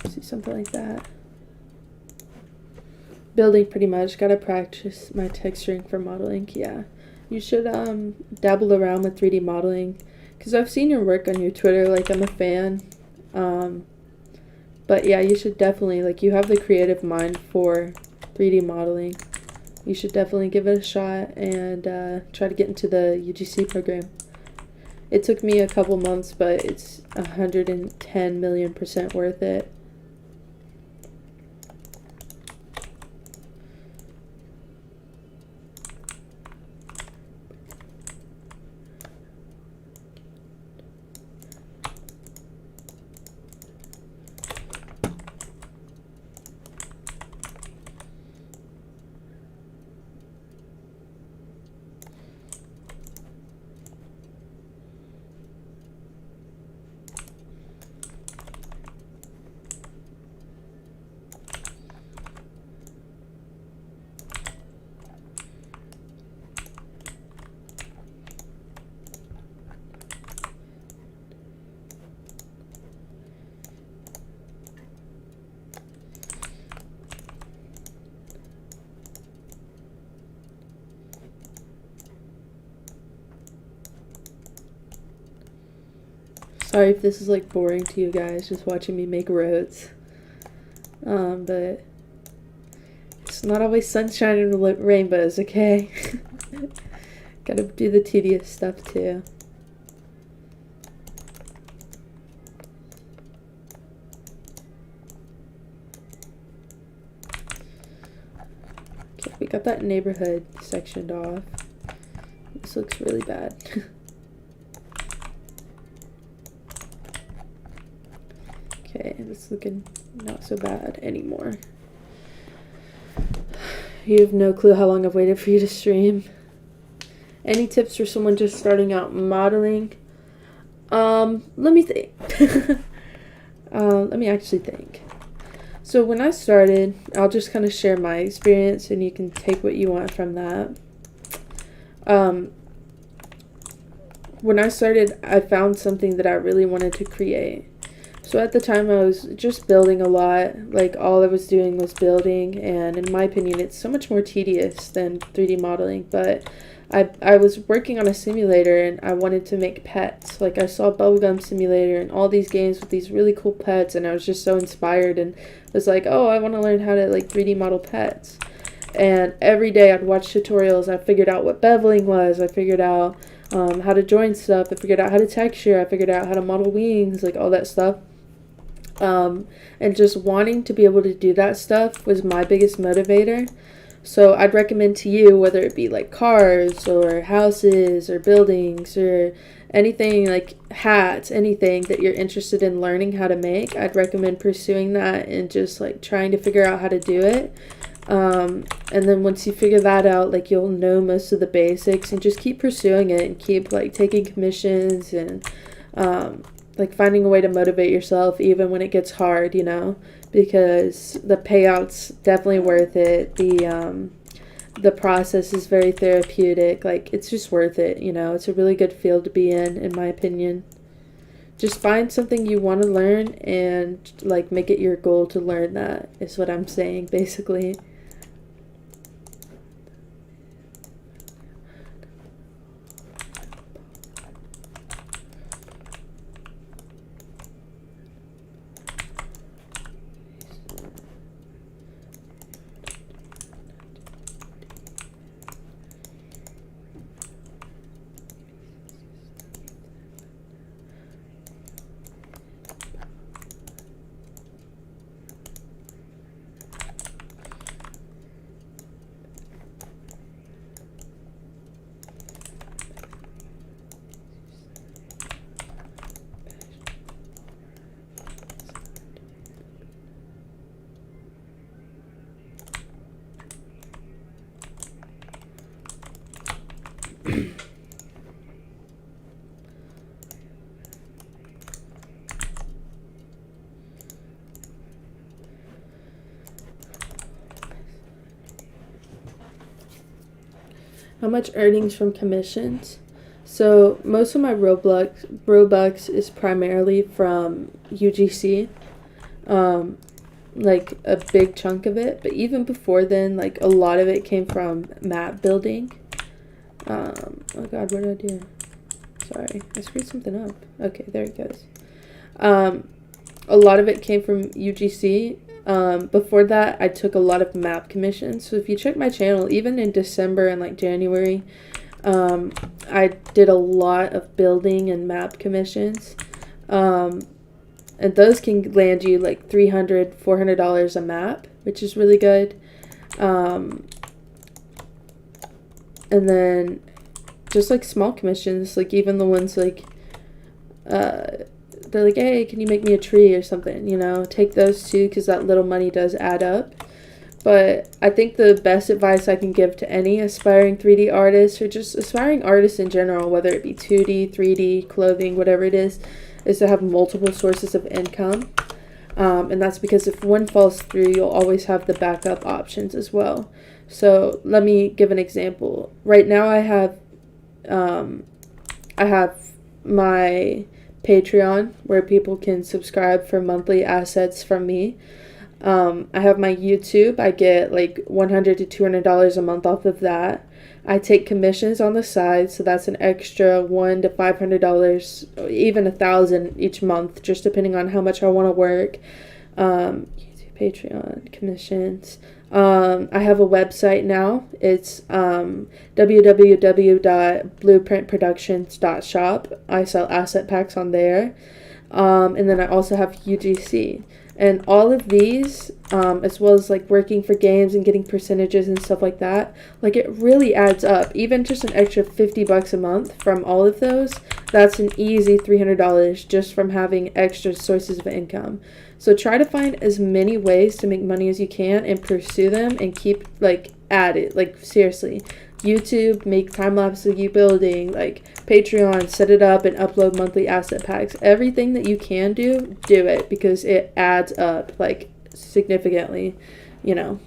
See, something like that. Building, pretty much. Gotta practice my texturing for modeling. Yeah, you should dabble around with 3D modeling, because I've seen your work on your Twitter. Like, I'm a fan. But yeah, you should definitely, like, you have the creative mind for 3D modeling. You should definitely give it a shot and try to get into the UGC program. It took me a couple months, but it's 110 million% worth it. Sorry if this is like boring to you guys, just watching me make roads. But it's not always sunshine and rainbows, okay? Gotta do the tedious stuff too. Okay, we got that neighborhood sectioned off. This looks really bad. Okay, it's looking not so bad anymore. You have no clue how long I've waited for you to stream. Any tips for someone just starting out modeling? Let me think. Let me actually think. So when I started, I'll just kind of share my experience and you can take what you want from that. When I started, I found something that I really wanted to create. So at the time, I was just building a lot. Like, all I was doing was building, and in my opinion, it's so much more tedious than 3D modeling. But I was working on a simulator, and I wanted to make pets. Like, I saw Bubblegum Simulator and all these games with these really cool pets, and I was just so inspired and was like, oh, I want to learn how to, like, 3D model pets. And every day I'd watch tutorials. I figured out what beveling was. I figured out how to join stuff. I figured out how to texture. I figured out how to model wings, like all that stuff. And just wanting to be able to do that stuff was my biggest motivator. So I'd recommend to you, whether it be like cars or houses or buildings or anything, like hats, anything that you're interested in learning how to make, I'd recommend pursuing that and just like trying to figure out how to do it. And then once you figure that out, like you'll know most of the basics, and just keep pursuing it and keep like taking commissions and like finding a way to motivate yourself even when it gets hard, you know, because the payout's definitely worth it. The process is very therapeutic. Like, it's just worth it, you know. It's a really good field to be in my opinion. Just find something you want to learn and like make it your goal to learn that, is what I'm saying basically. How much earnings from commissions? So most of my Robux is primarily from UGC, like a big chunk of it. But even before then, like a lot of it came from map building. Oh God, what did I do? Sorry, I screwed something up. Okay, there it goes. A lot of it came from UGC. Before that, I took a lot of map commissions. So if you check my channel, even in December and like January, I did a lot of building and map commissions. And those can land you like $300, $400 a map, which is really good. And then just like small commissions, like even the ones like, they're like, hey, can you make me a tree or something, you know, take those too, because that little money does add up. But I think the best advice I can give to any aspiring 3D artist, or just aspiring artists in general, whether it be 2D, 3D, clothing, whatever it is to have multiple sources of income. And that's because if one falls through, you'll always have the backup options as well. So let me give an example. Right now I have my Patreon, where people can subscribe for monthly assets from me. I have my YouTube. I get like $100 to $200 a month off of that. I take commissions on the side, so that's an extra $100 to $500, even $1,000 each month, just depending on how much I want to work. YouTube, Patreon, commissions. I have a website now. It's www.blueprintproductions.shop. I sell asset packs on there. And then I also have UGC. And all of these, as well as like working for games and getting percentages and stuff like that, like it really adds up. Even just an extra $50 a month from all of those, that's an easy $300 just from having extra sources of income. So try to find as many ways to make money as you can and pursue them and keep like at it. Like seriously, YouTube, make time lapse of you building, like Patreon, set it up and upload monthly asset packs. Everything that you can do it, because it adds up like significantly. You know,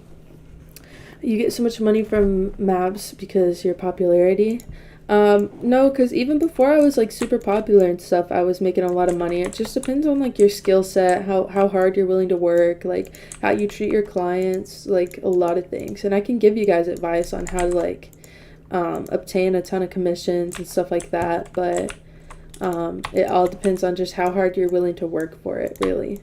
you get so much money from maps because your popularity. No, because even before I was like super popular and stuff, I was making a lot of money. It just depends on like your skill set, how hard you're willing to work, like how you treat your clients, like a lot of things. And I can give you guys advice on how to like obtain a ton of commissions and stuff like that, but it all depends on just how hard you're willing to work for it, really.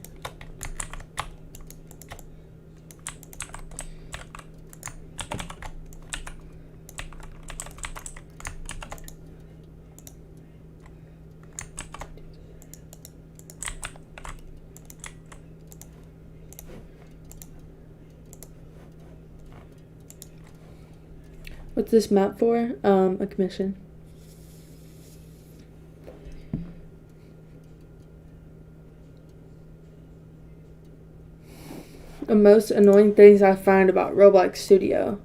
What's this map for? A commission. The most annoying things I find about Roblox Studio.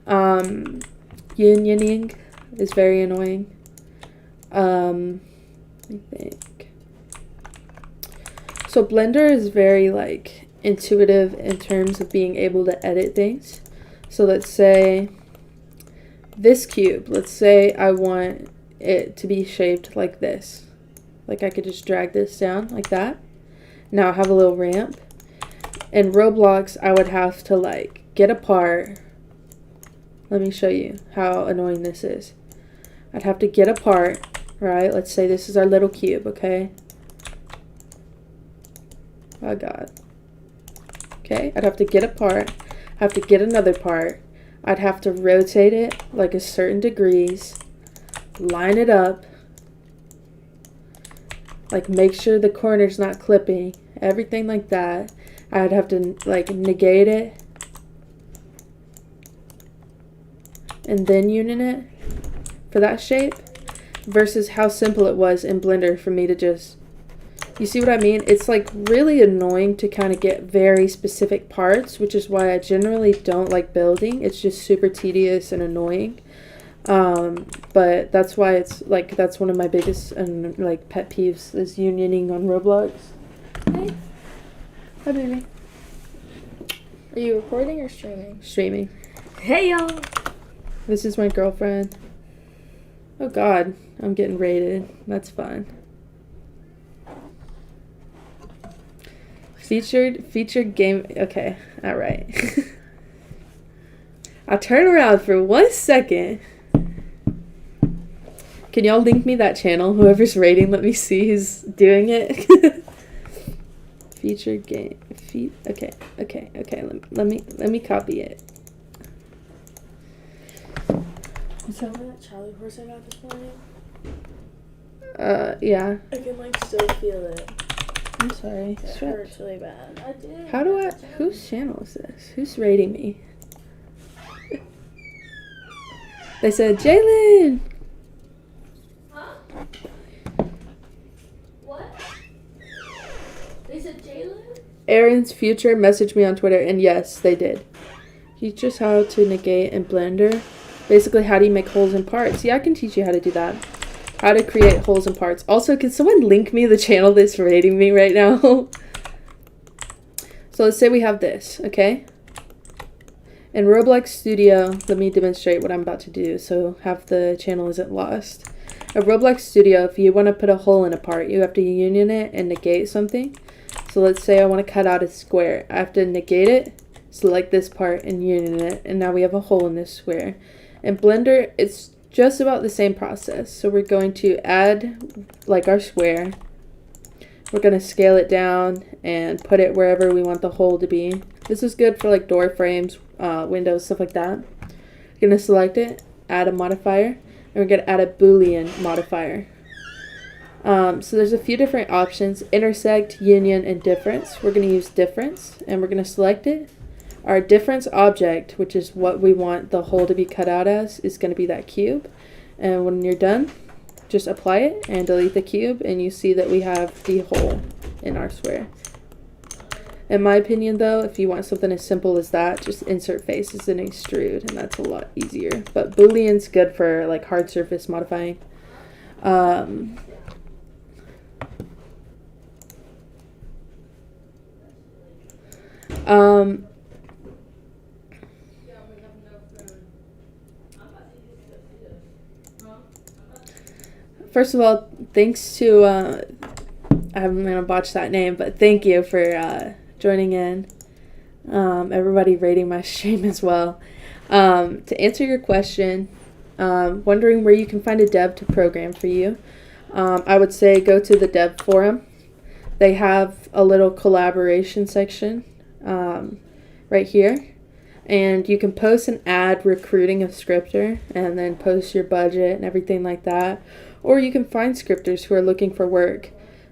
Unioning is very annoying. Let me think. So Blender is very like intuitive in terms of being able to edit things. So let's say this cube, let's say I want it to be shaped like this. Like I could just drag this down like that. Now I have a little ramp. In Roblox, I would have to like get a part. Let me show you how annoying this is. I'd have to get a part, right? Let's say this is our little cube, okay? Oh God. Okay, I'd have to get a part, have to get another part. I'd have to rotate it like a certain degrees, line it up, like make sure the corner's not clipping, everything like that. I'd have to like negate it and then union it for that shape, versus how simple it was in Blender for me to just, you see what I mean? It's like really annoying to kind of get very specific parts, which is why I generally don't like building. It's just super tedious and annoying. But that's why it's like, that's one of my biggest and like pet peeves is unioning on Roblox. Hey. Hi, baby. Are you recording or streaming? Streaming. Hey, y'all. This is my girlfriend. Oh God, I'm getting raided. That's fun. Featured game. Okay, all right. I'll turn around for 1 second. Can y'all link me that channel? Whoever's rating, let me see who's doing it. Featured game. Okay. Let me copy it. Is that that Charlie horse I got this morning? Yeah. I can like still feel it. I'm sorry. It hurts really bad. I did. How do I? Whose channel is this? Who's rating me? They said Jalen. Huh? What? They said Jalen? Aaron's Future messaged me on Twitter, and yes, they did. Teach us how to negate in Blender. Basically, how do you make holes in parts? Yeah, I can teach you how to do that. How to create holes in parts. Also, can someone link me the channel that's rating me right now? So let's say we have this, okay? In Roblox Studio, let me demonstrate what I'm about to do so half the channel isn't lost. In Roblox Studio, if you want to put a hole in a part, you have to union it and negate something. So let's say I want to cut out a square. I have to negate it, select this part, and union it. And now we have a hole in this square. In Blender, it's just about the same process. So we're going to add like our square. We're going to scale it down and put it wherever we want the hole to be. This is good for like door frames, windows, stuff like that. We're going to select it, add a modifier, and we're going to add a Boolean modifier. So there's a few different options: intersect, union, and difference. We're going to use difference, and we're going to select it. Our difference object, which is what we want the hole to be cut out as, is going to be that cube. And when you're done, just apply it and delete the cube, and you see that we have the hole in our square. In my opinion, though, if you want something as simple as that, just insert faces and extrude, and that's a lot easier. But Boolean's good for like hard surface modifying. First of all, thanks to, I'm going to botch that name, but thank you for joining in. Everybody rating my stream as well. To answer your question, wondering where you can find a dev to program for you, I would say go to the dev forum. They have a little collaboration section right here. And you can post an ad recruiting a scripter and then post your budget and everything like that. Or you can find scripters who are looking for work.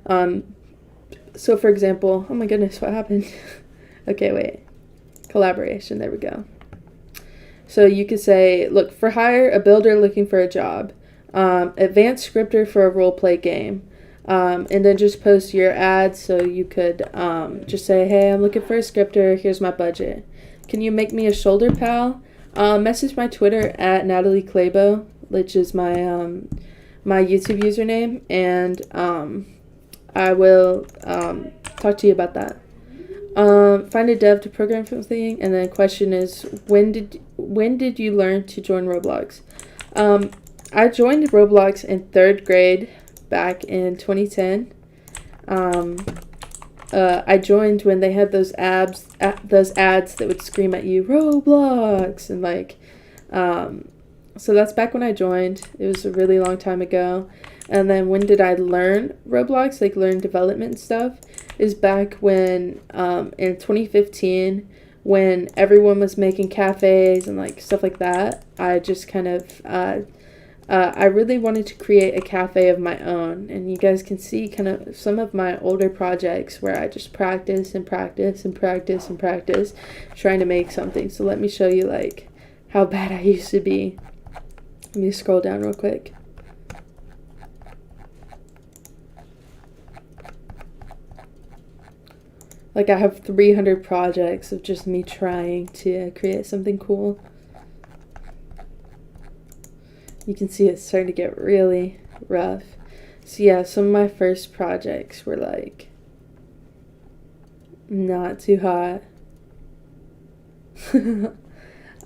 So for example, oh my goodness, what happened? Okay, wait. Collaboration, there we go. So you could say, look for hire, a builder looking for a job. Advanced scripter for a roleplay game. And then just post your ads. So you could just say, hey, I'm looking for a scripter. Here's my budget. Can you make me a shoulder pal? Message my Twitter at Natalie Clabo, which is my my YouTube username, and I will talk to you about that. Find a dev to program something, and then question is, when did you learn to join Roblox? I joined Roblox in 3rd grade back in 2010. I joined when they had those ads that would scream at you, Roblox, and like, so that's back when I joined. It was a really long time ago. And then when did I learn Roblox, like learn development and stuff, is back when, in 2015, when everyone was making cafes and like stuff like that. I just kind of, I really wanted to create a cafe of my own, and you guys can see kind of some of my older projects where I just practice and practice and practice and practice trying to make something. So let me show you like how bad I used to be. Let me scroll down real quick. Like I have 300 projects of just me trying to create something cool. You can see it's starting to get really rough. So yeah, some of my first projects were like not too hot.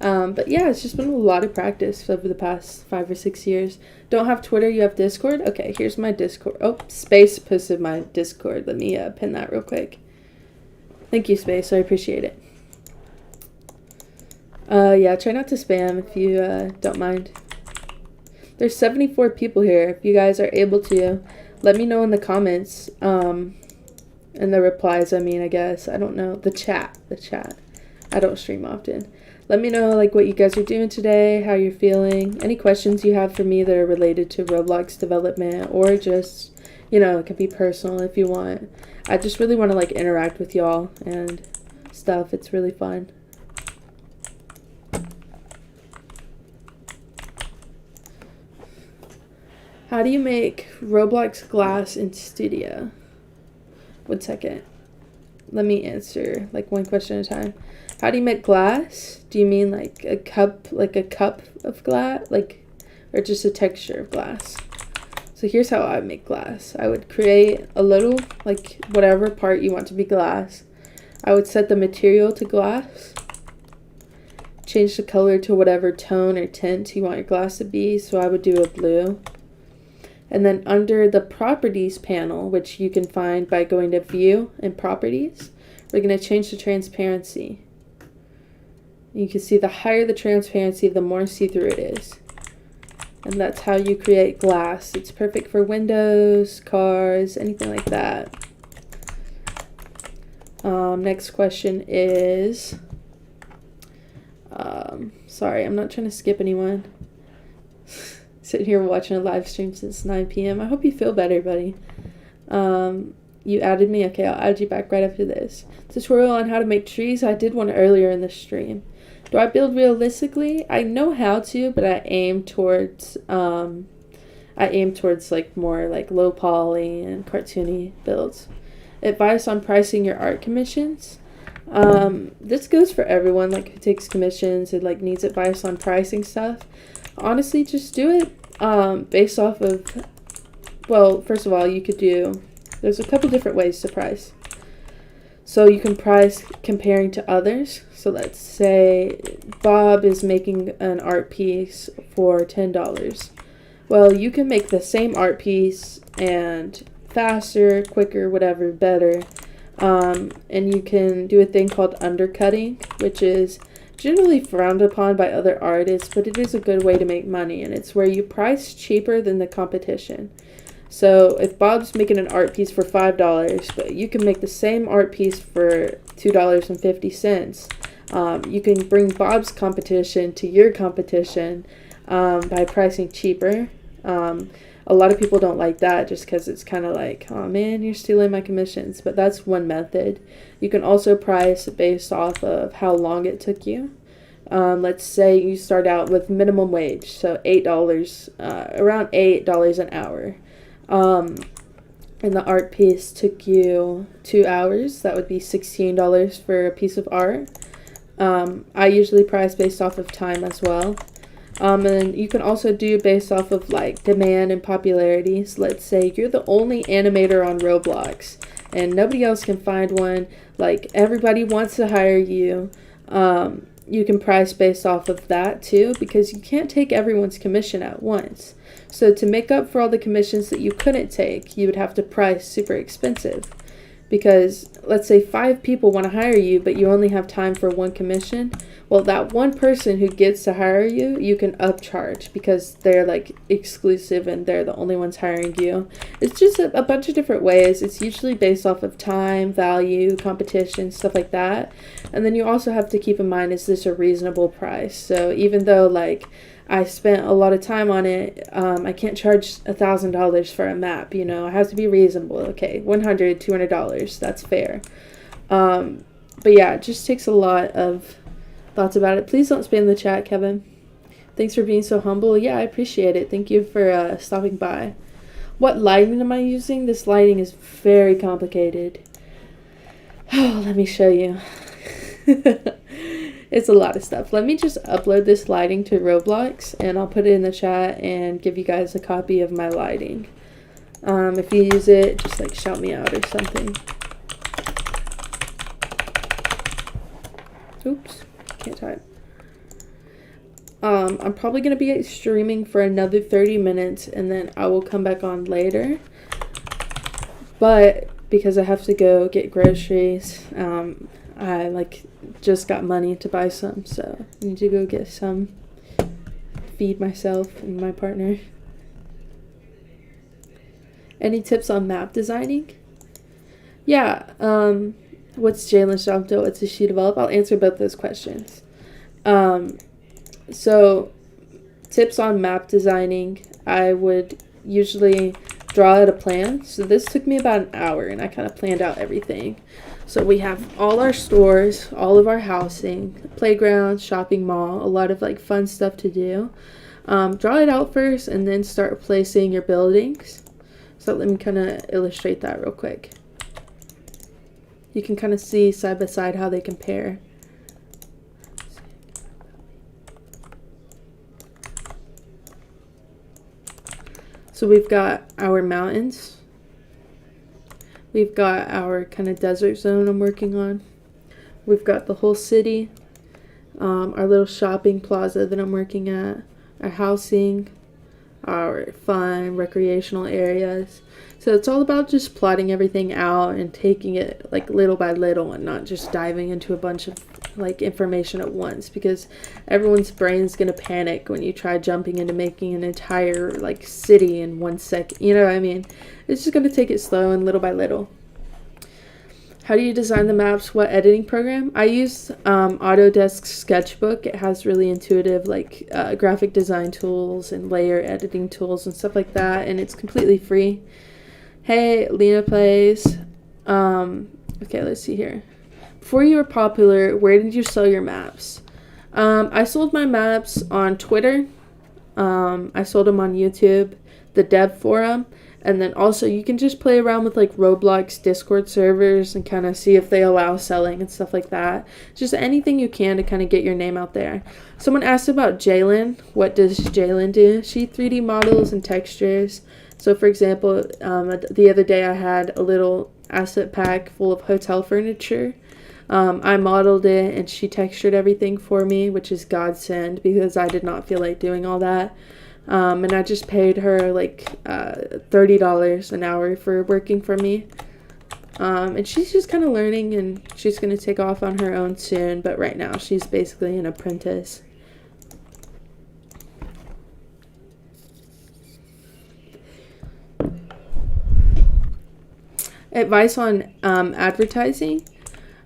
But yeah, it's just been a lot of practice over the past 5 or 6 years. Don't have Twitter, you have Discord? Okay, here's my Discord. Oh, Space posted my Discord. Let me pin that real quick. Thank you, Space. I appreciate it. Yeah, try not to spam if you don't mind. There's 74 people here. If you guys are able to, let me know in the comments. In the replies, I mean, I guess. I don't know. The chat. I don't stream often. Let me know like what you guys are doing today, how you're feeling, any questions you have for me that are related to Roblox development, or just, you know, it could be personal if you want. I just really want to like interact with y'all and stuff. It's really fun. How do you make Roblox glass in Studio? 1 second. Let me answer like one question at a time. How do you make glass? Do you mean like a cup of glass, like, or just a texture of glass? So here's how I make glass. I would create a little, like whatever part you want to be glass. I would set the material to glass. Change the color to whatever tone or tint you want your glass to be. So I would do a blue. And then under the properties panel, which you can find by going to view and properties, we're going to change the transparency. You can see the higher the transparency, the more see-through it is. And that's how you create glass. It's perfect for windows, cars, anything like that. Next question is, sorry, I'm not trying to skip anyone. Sitting here watching a live stream since 9 p.m. I hope you feel better, buddy. You added me? Okay, I'll add you back right after this. Tutorial on how to make trees. I did one earlier in the stream. Do I build realistically? I know how to, but I aim towards like more like low poly and cartoony builds. Advice on pricing your art commissions. This goes for everyone like who takes commissions and like needs advice on pricing stuff. Honestly, just do it based off of, well, first of all, there's a couple different ways to price. So you can price comparing to others. So let's say Bob is making an art piece for $10. Well, you can make the same art piece and faster, quicker, whatever, better. And you can do a thing called undercutting, which is generally frowned upon by other artists, but it is a good way to make money, and it's where you price cheaper than the competition. So if Bob's making an art piece for $5, but you can make the same art piece for $2.50, you can bring Bob's competition to your competition by pricing cheaper. A lot of people don't like that just because it's kind of like, oh man, you're stealing my commissions. But that's one method. You can also price based off of how long it took you. Let's say you start out with minimum wage, so $8, around $8 an hour. And the art piece took you 2 hours. That would be $16 for a piece of art. I usually price based off of time as well. And you can also do based off of like demand and popularity. So let's say you're the only animator on Roblox and nobody else can find one. Like everybody wants to hire you. You can price based off of that too, because you can't take everyone's commission at once. So to make up for all the commissions that you couldn't take, you would have to price super expensive. Because let's say 5 people want to hire you, but you only have time for 1 commission. Well, that one person who gets to hire you, you can upcharge because they're like exclusive and they're the only ones hiring you. It's just a bunch of different ways. It's usually based off of time, value, competition, stuff like that. And then you also have to keep in mind, is this a reasonable price? So even though like I spent a lot of time on it, I can't charge $1,000 for a map, you know, it has to be reasonable. Okay, $100, $200, that's fair. But yeah, it just takes a lot of thoughts about it. Please don't spam the chat, Kevin. Thanks for being so humble. Yeah, I appreciate it. Thank you for stopping by. What lighting am I using? This lighting is very complicated. Oh, let me show you. It's a lot of stuff. Let me just upload this lighting to Roblox and I'll put it in the chat and give you guys a copy of my lighting. If you use it, just like shout me out or something. Oops, can't type. I'm probably going to be streaming for another 30 minutes and then I will come back on later. But because I have to go get groceries, I like just got money to buy some, so I need to go get some, feed myself and my partner. Any tips on map designing? Yeah, what's Jalen's job though? What's does she develop? I'll answer both those questions. So tips on map designing, I would usually draw out a plan. So this took me about an hour and I kind of planned out everything. So we have all our stores, all of our housing, playground, shopping mall, a lot of like fun stuff to do. Draw it out first and then start placing your buildings. So let me kind of illustrate that real quick. You can kind of see side by side how they compare. So we've got our mountains. We've got our kind of desert zone I'm working on. We've got the whole city, our little shopping plaza that I'm working at, our housing, our fun recreational areas. So it's all about just plotting everything out and taking it like little by little and not just diving into a bunch of like information at once, because everyone's brain's gonna panic when you try jumping into making an entire like city in 1 second. You know what I mean? It's just gonna take it slow and little by little. How do you design the maps? What editing program? I use Autodesk Sketchbook. It has really intuitive like graphic design tools and layer editing tools and stuff like that, and it's completely free. Hey, Lena Plays. Okay, let's see here. Before you were popular, where did you sell your maps? I sold my maps on Twitter. I sold them on YouTube, the dev forum, and then also you can just play around with like Roblox Discord servers and kind of see if they allow selling and stuff like that. Just anything you can to kind of get your name out there. Someone asked about Jalen. What does Jalen do? She 3D models and textures. So for example, the other day I had a little asset pack full of hotel furniture. I modeled it and she textured everything for me, which is godsend because I did not feel like doing all that. And I just paid her like $30 an hour for working for me. And she's just kind of learning, and she's going to take off on her own soon. But right now she's basically an apprentice. Advice on advertising.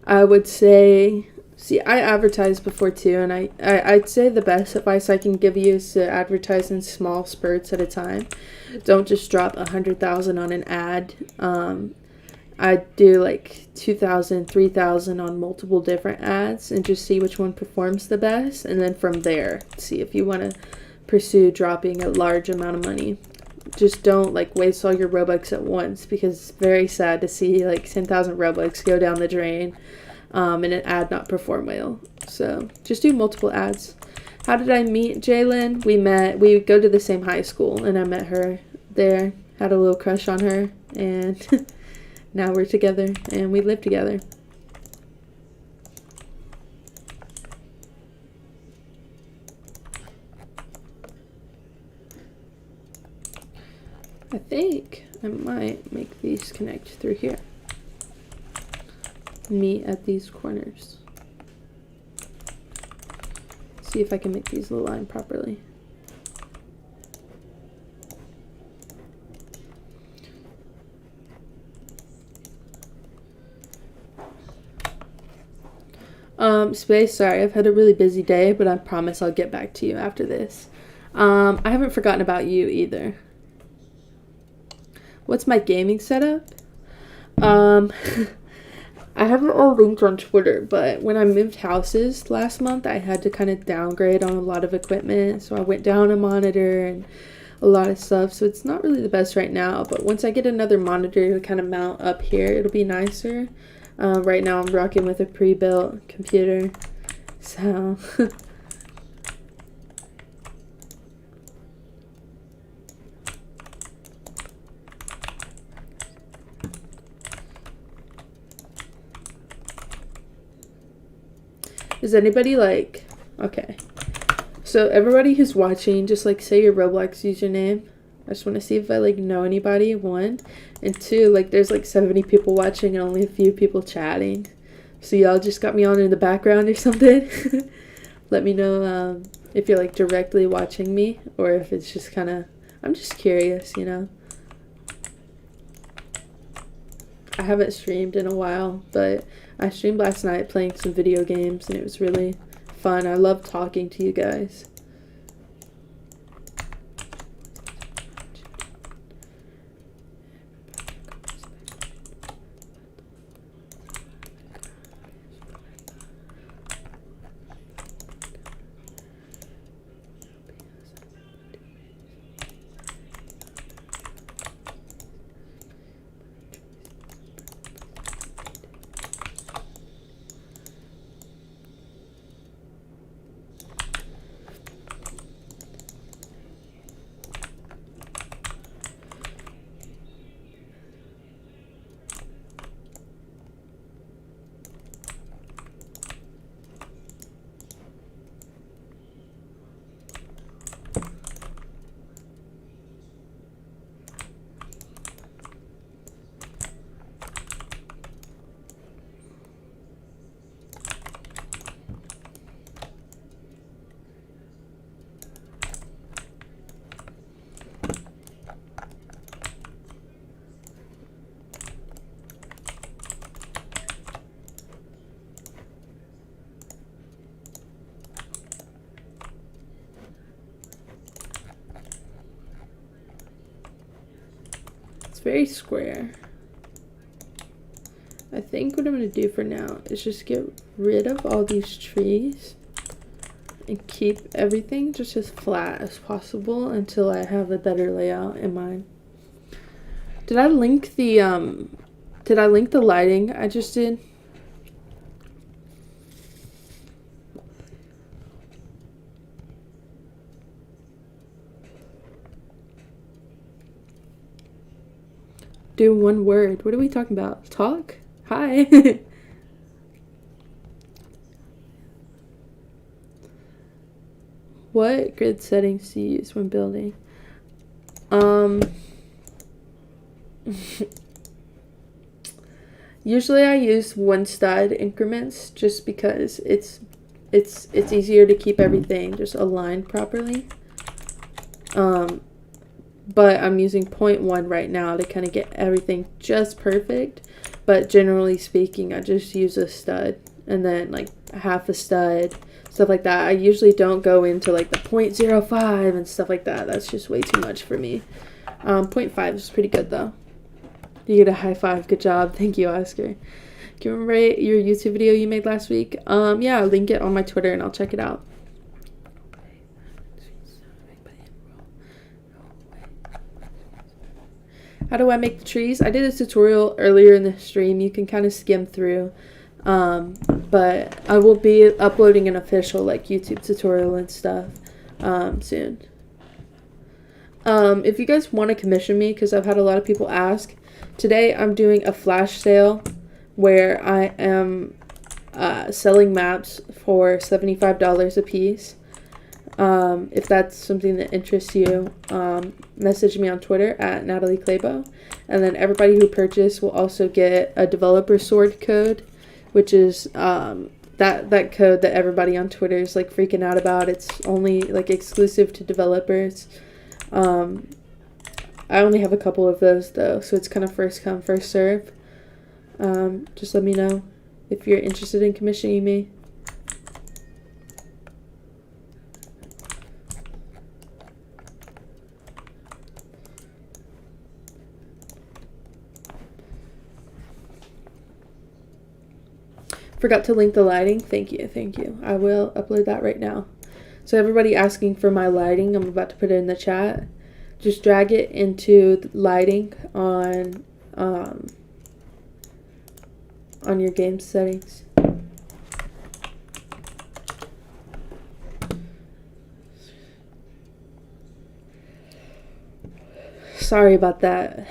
I would say, I advertised before too, and I'd say the best advice I can give you is to advertise in small spurts at a time. Don't just drop 100,000 on an ad. I'd do like 2,000, 3,000 on multiple different ads and just see which one performs the best, and then from there, see if you want to pursue dropping a large amount of money. Just don't like waste all your Robux at once, because it's very sad to see like 10,000 Robux go down the drain and an ad not perform well. So just do multiple ads. How did I meet Jalen? We go to the same high school, and I met her there, had a little crush on her, and now we're together and we live together. I think I might make these connect through here. Meet at these corners. See if I can make these align properly. Space, sorry, I've had a really busy day, but I promise I'll get back to you after this. I haven't forgotten about you either. What's my gaming setup? I have it all linked on Twitter, but when I moved houses last month, I had to kind of downgrade on a lot of equipment. So I went down a monitor and a lot of stuff. So it's not really the best right now, but once I get another monitor to kind of mount up here, it'll be nicer. Right now I'm rocking with a pre-built computer. So is anybody like, okay, so everybody who's watching, just like say your Roblox username. I just want to see if I like know anybody, 1, and 2, like there's like 70 people watching and only a few people chatting, so y'all just got me on in the background or something. Let me know if you're like directly watching me, or if it's just kind of, I'm just curious, you know. I haven't streamed in a while, but I streamed last night playing some video games, and it was really fun. I love talking to you guys. very square. I think what I'm going to do for now is just get rid of all these trees and keep everything just as flat as possible until I have a better layout in mind. Did I link the lighting I just did? Do one word. What are we talking about? Talk? Hi. What grid settings do you use when building? Usually I use one stud increments just because it's easier to keep everything just aligned properly. But I'm using 0.1 right now to kind of get everything just perfect. But generally speaking, I just use a stud and then like half a stud, stuff like that. I usually don't go into like the 0.05 and stuff like that. That's just way too much for me. 0.5 is pretty good though. You get a high five. Good job. Thank you, Oscar. Do you remember your YouTube video you made last week? Yeah, I'll link it on my Twitter and I'll check it out. How do I make the trees? I did a tutorial earlier in the stream. You can kind of skim through. But I will be uploading an official like YouTube tutorial and stuff soon. If you guys want to commission me, because I've had a lot of people ask, today I'm doing a flash sale where I am selling maps for $75 a piece. If that's something that interests you, message me on Twitter at Natalie Clabo, and then everybody who purchased will also get a developer sword code, which is that code that everybody on Twitter is like freaking out about. It's only like exclusive to developers. I only have a couple of those though, so it's kind of first come, first serve. Just let me know if you're interested in commissioning me. Forgot to link the lighting. Thank you, thank you. I will upload that right now. So everybody asking for my lighting, I'm about to put it in the chat. Just drag it into the lighting on your game settings. Sorry about that.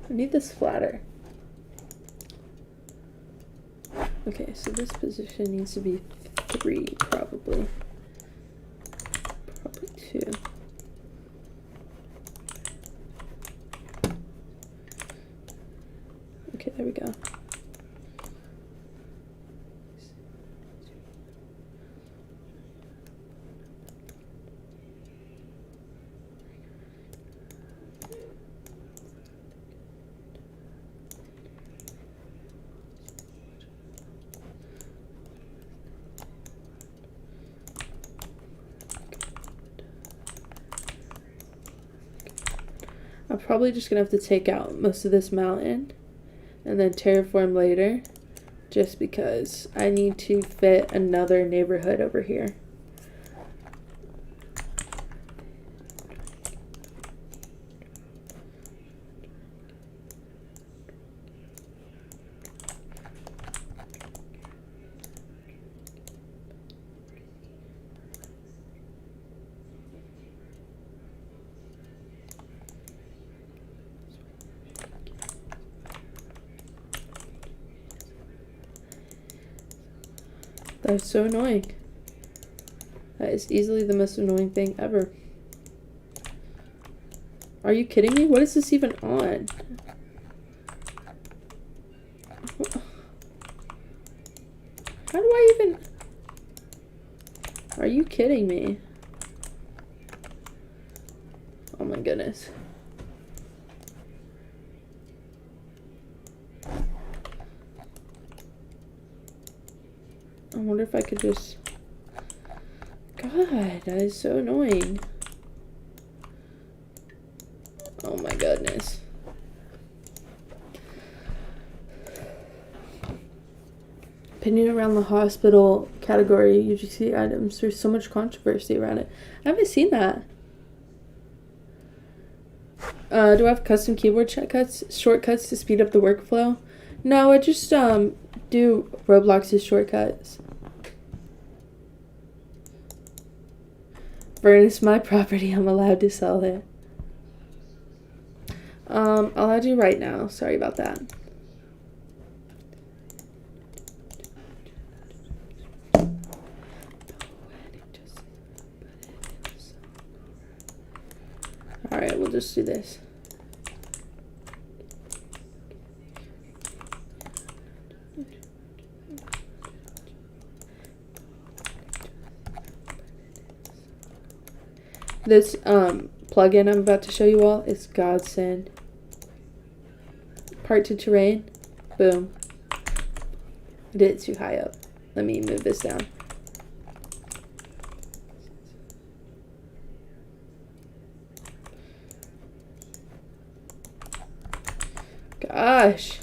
I need this flatter. Okay, so this position needs to be 3 probably. Probably 2. Okay, there we go. I'm probably just gonna have to take out most of this mountain and then terraform later, just because I need to fit another neighborhood over here. That's so annoying. That is easily the most annoying thing ever. Are you kidding me? What is this even on? How do I even... Are you kidding me? Oh my goodness. I wonder if I could just... God, that is so annoying. Oh my goodness. Opinion around the hospital category UGC items. There's so much controversy around it. I haven't seen that. Do I have custom keyboard shortcuts to speed up the workflow? No, I just do Roblox's shortcuts. Burns my property. I'm allowed to sell it. I'll add you right now. Sorry about that. Alright, we'll just do this. This plugin I'm about to show you all is godsend. Part to terrain. Boom. I did it too high up. Let me move this down. Gosh.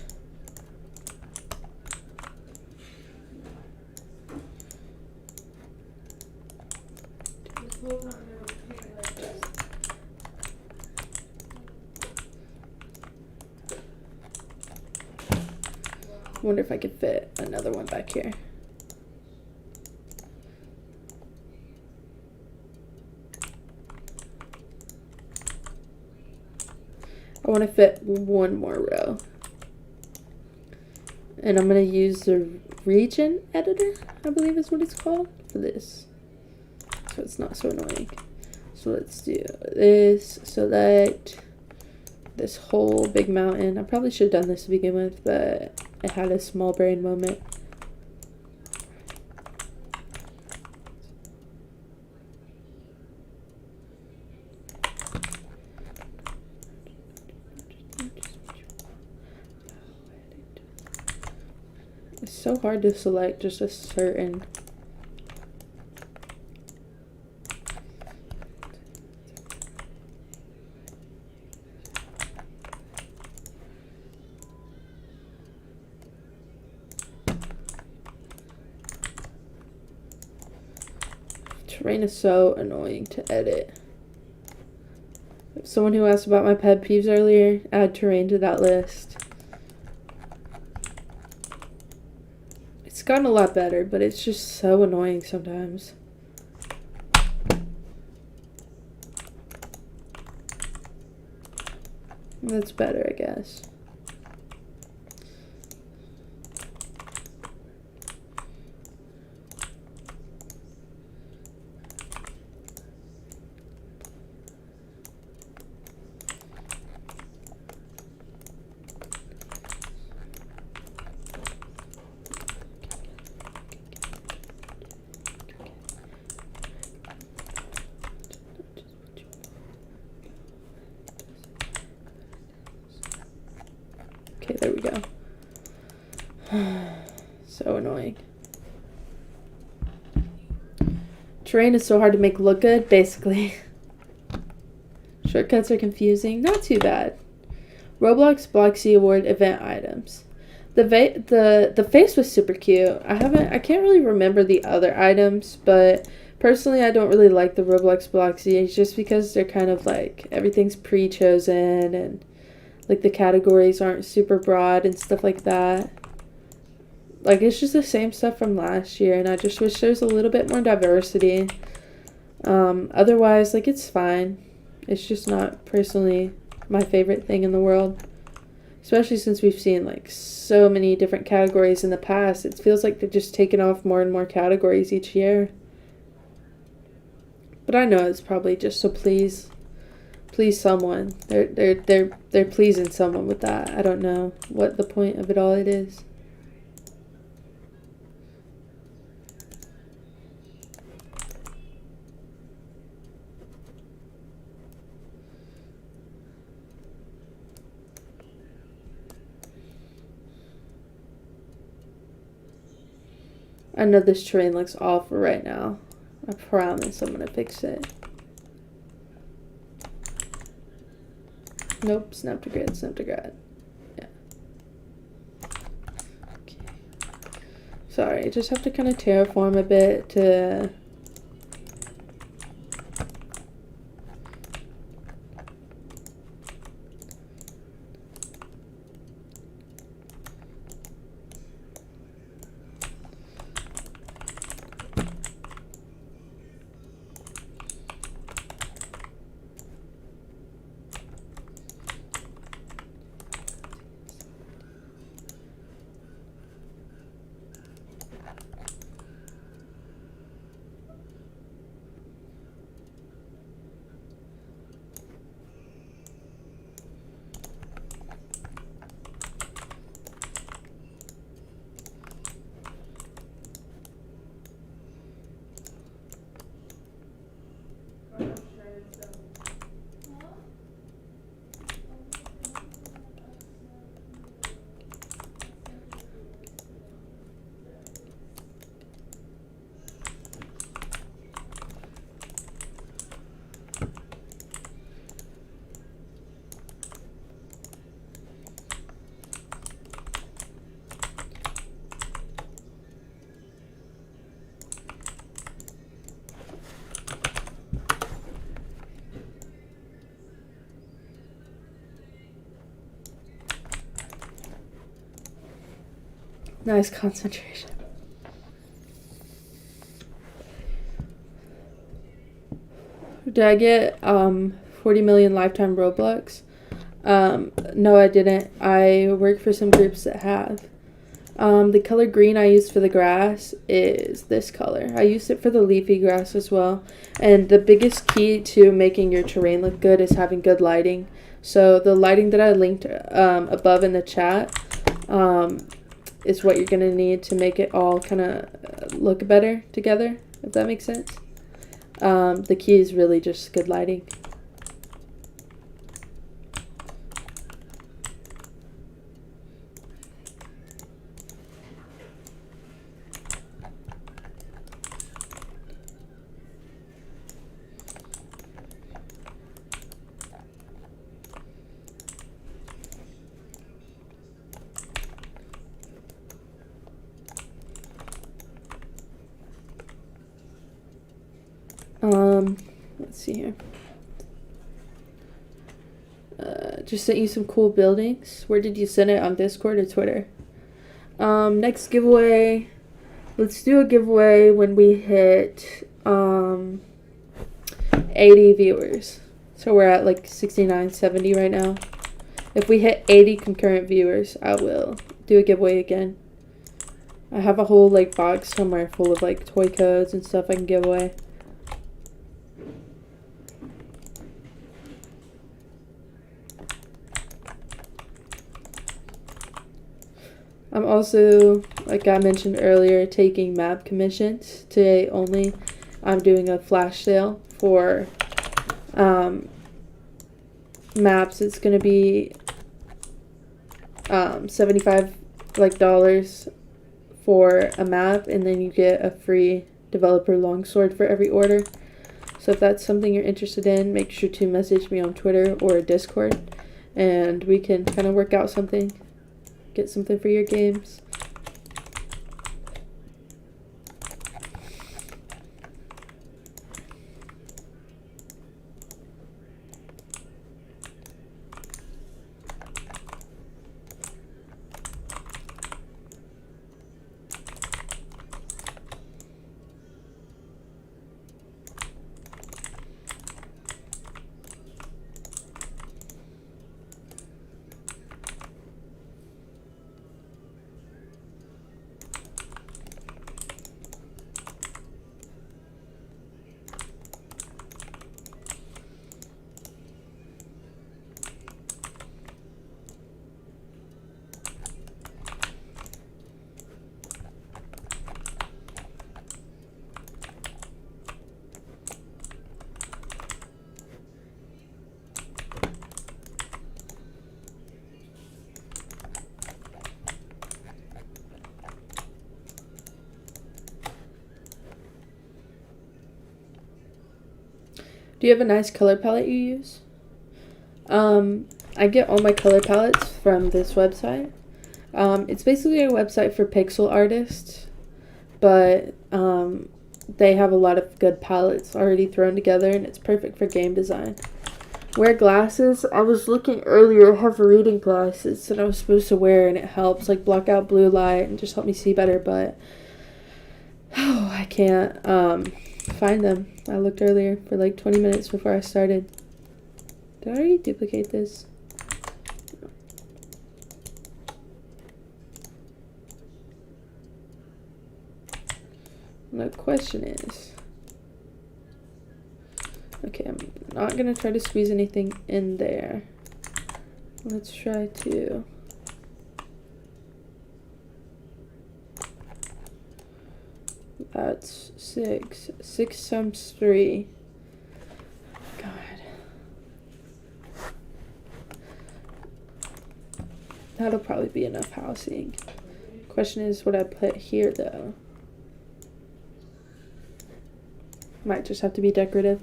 I wonder if I could fit another one back here. I want to fit one more row. And I'm going to use the region editor, I believe is what it's called, for this. So it's not so annoying. So let's do this. Select this whole big mountain. I probably should have done this to begin with, but I had a small brain moment. It's so hard to select just a certain... Terrain is so annoying to edit. Someone who asked about my pet peeves earlier, add terrain to that list. It's gotten a lot better, but it's just so annoying sometimes. That's better, I guess. Okay, there we go. So annoying. Terrain is so hard to make look good, basically. Shortcuts are confusing. Not too bad. Roblox Bloxy Award event items. The face was super cute. I can't really remember the other items, but personally I don't really like the Roblox Bloxies just because they're kind of like everything's pre-chosen and like the categories aren't super broad and stuff like that. Like it's just the same stuff from last year, and I just wish there's a little bit more diversity. Otherwise, like it's fine. It's just not personally my favorite thing in the world. Especially since we've seen like so many different categories in the past. It feels like they're just taking off more and more categories each year. But I know it's probably just to please someone. They're pleasing someone with that. I don't know what the point of it all it is. I know this terrain looks awful right now. I promise I'm gonna fix it. Nope, snap to grid. Yeah. Okay. Sorry, I just have to kind of terraform a bit to... Nice concentration. Did I get 40 million lifetime Roblox? No, I didn't. I work for some groups that have. The color green I used for the grass is this color. I used it for the leafy grass as well. And the biggest key to making your terrain look good is having good lighting. So the lighting that I linked above in the chat is what you're going to need to make it all kind of look better together, if that makes sense. The key is really just good lighting. Let's see here. Just sent you some cool buildings. Where did you send it? On Discord or Twitter? Next giveaway. Let's do a giveaway when we hit 80 viewers. So we're at like 69, 70 right now. If we hit 80 concurrent viewers, I will do a giveaway again. I have a whole like box somewhere full of like toy codes and stuff I can give away. I'm also, like I mentioned earlier, taking map commissions. Today only, I'm doing a flash sale for maps. It's gonna be $75 for a map, and then you get a free developer longsword for every order. So if that's something you're interested in, make sure to message me on Twitter or Discord, and we can kind of work out something, get something for your games. Do you have a nice color palette you use? I get all my color palettes from this website. It's basically a website for pixel artists, but they have a lot of good palettes already thrown together, and it's perfect for game design. Wear glasses. I was looking earlier, I have reading glasses that I was supposed to wear, and it helps like block out blue light and just help me see better, but I can't find them. I looked earlier for like 20 minutes before I started. Did I already duplicate this? The question is, okay, I'm not gonna try to squeeze anything in there. Let's try to. That's 6. 6 times 3. God. That'll probably be enough housing. Question is what I put here though. Might just have to be decorative.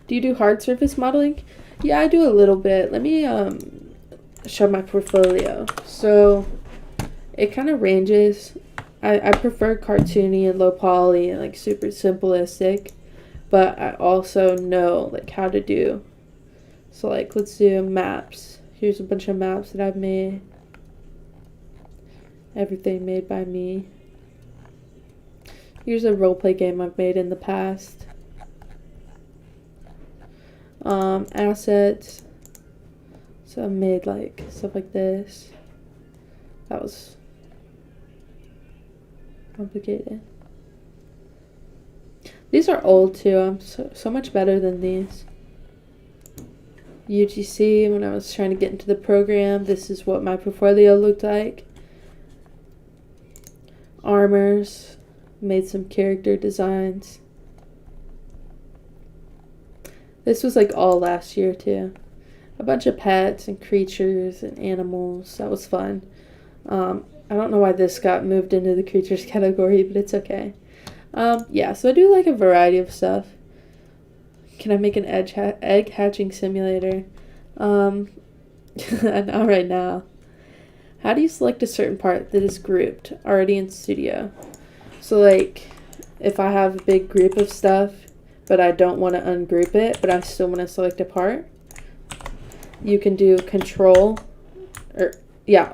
Do you do hard surface modeling? Yeah, I do a little bit. Let me show my portfolio. So it kind of ranges. I prefer cartoony and low poly and like super simplistic, but I also know like how to do. So like let's do maps. Here's a bunch of maps that I've made. Everything made by me. Here's a roleplay game I've made in the past. Assets. So I made like stuff like this. That was complicated. These are old too. I'm so much better than these. UGC, when I was trying to get into the program, this is what my portfolio looked like. Armors. Made some character designs. This was like all last year too. A bunch of pets and creatures and animals. That was fun. I don't know why this got moved into the creatures category, but it's okay. Yeah, so I do like a variety of stuff. Can I make an egg hatching simulator? Not right now. How do you select a certain part that is grouped already in Studio? So like, if I have a big group of stuff, but I don't want to ungroup it, but I still want to select a part, you can do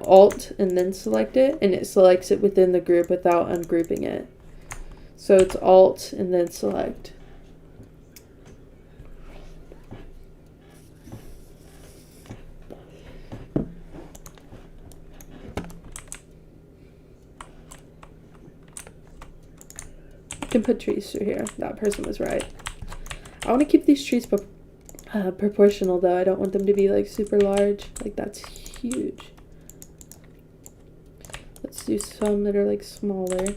Alt, and then select it, and it selects it within the group without ungrouping it. So it's Alt, and then select. You can put trees through here. That person was right. I want to keep these trees proportional though. I don't want them to be like super large. Like that's huge. Let's do some that are like smaller.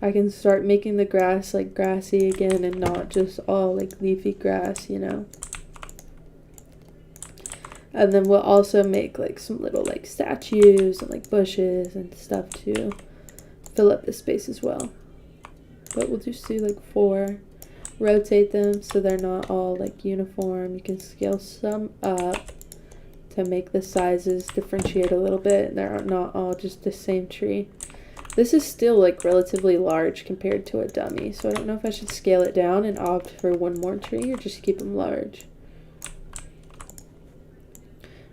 I can start making the grass like grassy again and not just all like leafy grass, you know. And then we'll also make like some little like statues and like bushes and stuff to fill up the space as well. But we'll just do like 4. rotate them so they're not all like uniform. You can scale some up to make the sizes differentiate a little bit. They're not all just the same tree. This is still like relatively large compared to a dummy, so I don't know if I should scale it down and opt for one more tree or just keep them large.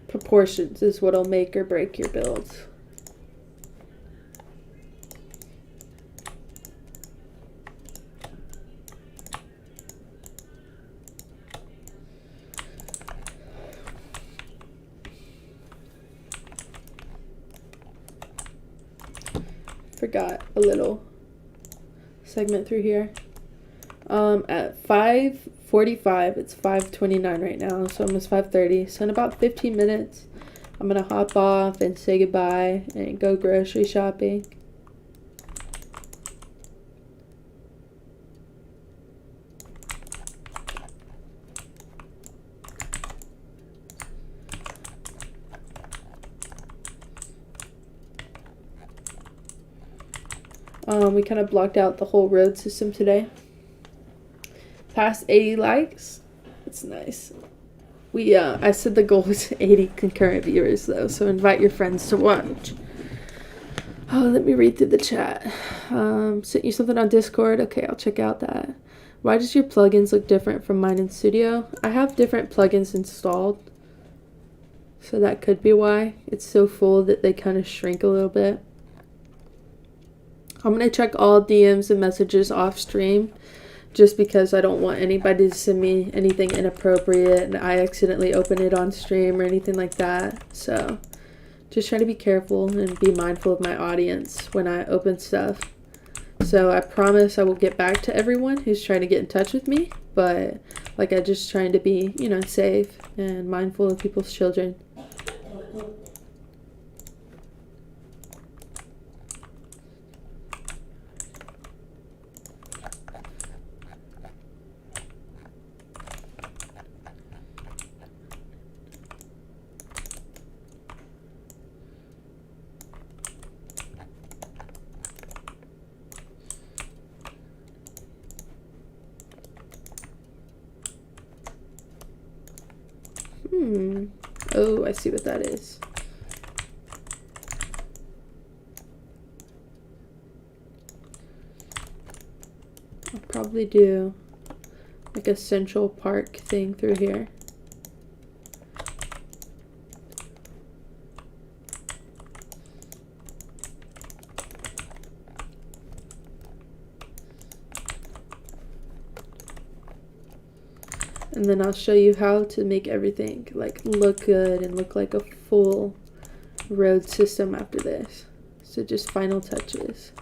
Proportions is what'll make or break your builds. Forgot a little segment through here. At 5:45, it's 5:29 right now, so almost 5:30. So in about 15 minutes, I'm gonna hop off and say goodbye and go grocery shopping. We kind of blocked out the whole road system today. Past 80 likes. That's nice. I said the goal was 80 concurrent viewers though, so invite your friends to watch. Oh, let me read through the chat. Sent you something on Discord. Okay, I'll check out that. Why does your plugins look different from mine in Studio? I have different plugins installed, so that could be why. It's so full that they kind of shrink a little bit. I'm going to check all DMs and messages off stream just because I don't want anybody to send me anything inappropriate and I accidentally open it on stream or anything like that. So just try to be careful and be mindful of my audience when I open stuff. So I promise I will get back to everyone who's trying to get in touch with me, but like I just trying to be, you know, safe and mindful of people's children. Oh, I see what that is. I'll probably do like a Central Park thing through here. And then I'll show you how to make everything like look good and look like a full road system after this. So just final touches.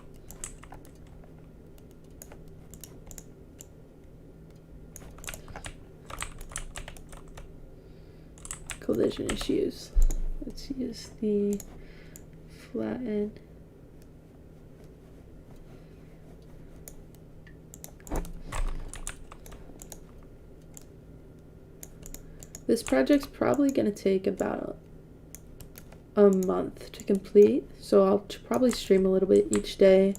Collision issues. Let's use the flatten. This project's probably going to take about a month to complete, so I'll probably stream a little bit each day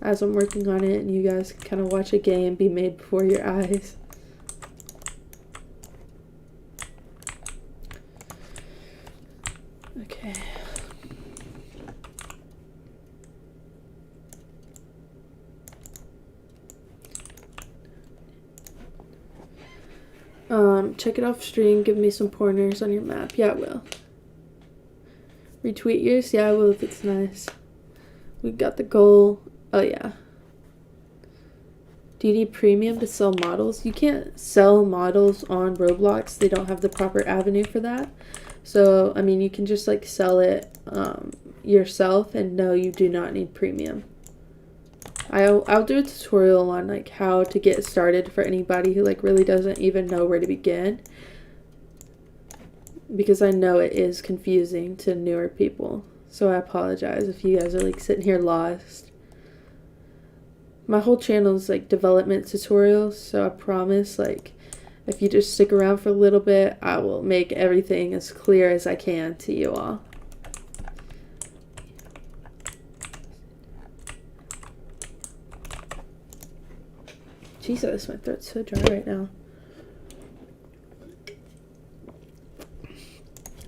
as I'm working on it, and you guys can kind of watch a game be made before your eyes. Okay. Check it off stream, give me some pointers on your map. Yeah, I will. Retweet yours? Yeah, I will if it's nice. We got the goal. Oh, yeah. Do you need premium to sell models? You can't sell models on Roblox. They don't have the proper avenue for that. So, I mean, you can just, like, sell it yourself, and no, you do not need premium. I'll do a tutorial on like how to get started for anybody who like really doesn't even know where to begin, because I know it is confusing to newer people, so I apologize if you guys are like sitting here lost. My whole channel is like development tutorials, so I promise like if you just stick around for a little bit, I will make everything as clear as I can to you all. Jesus, my throat's so dry right now.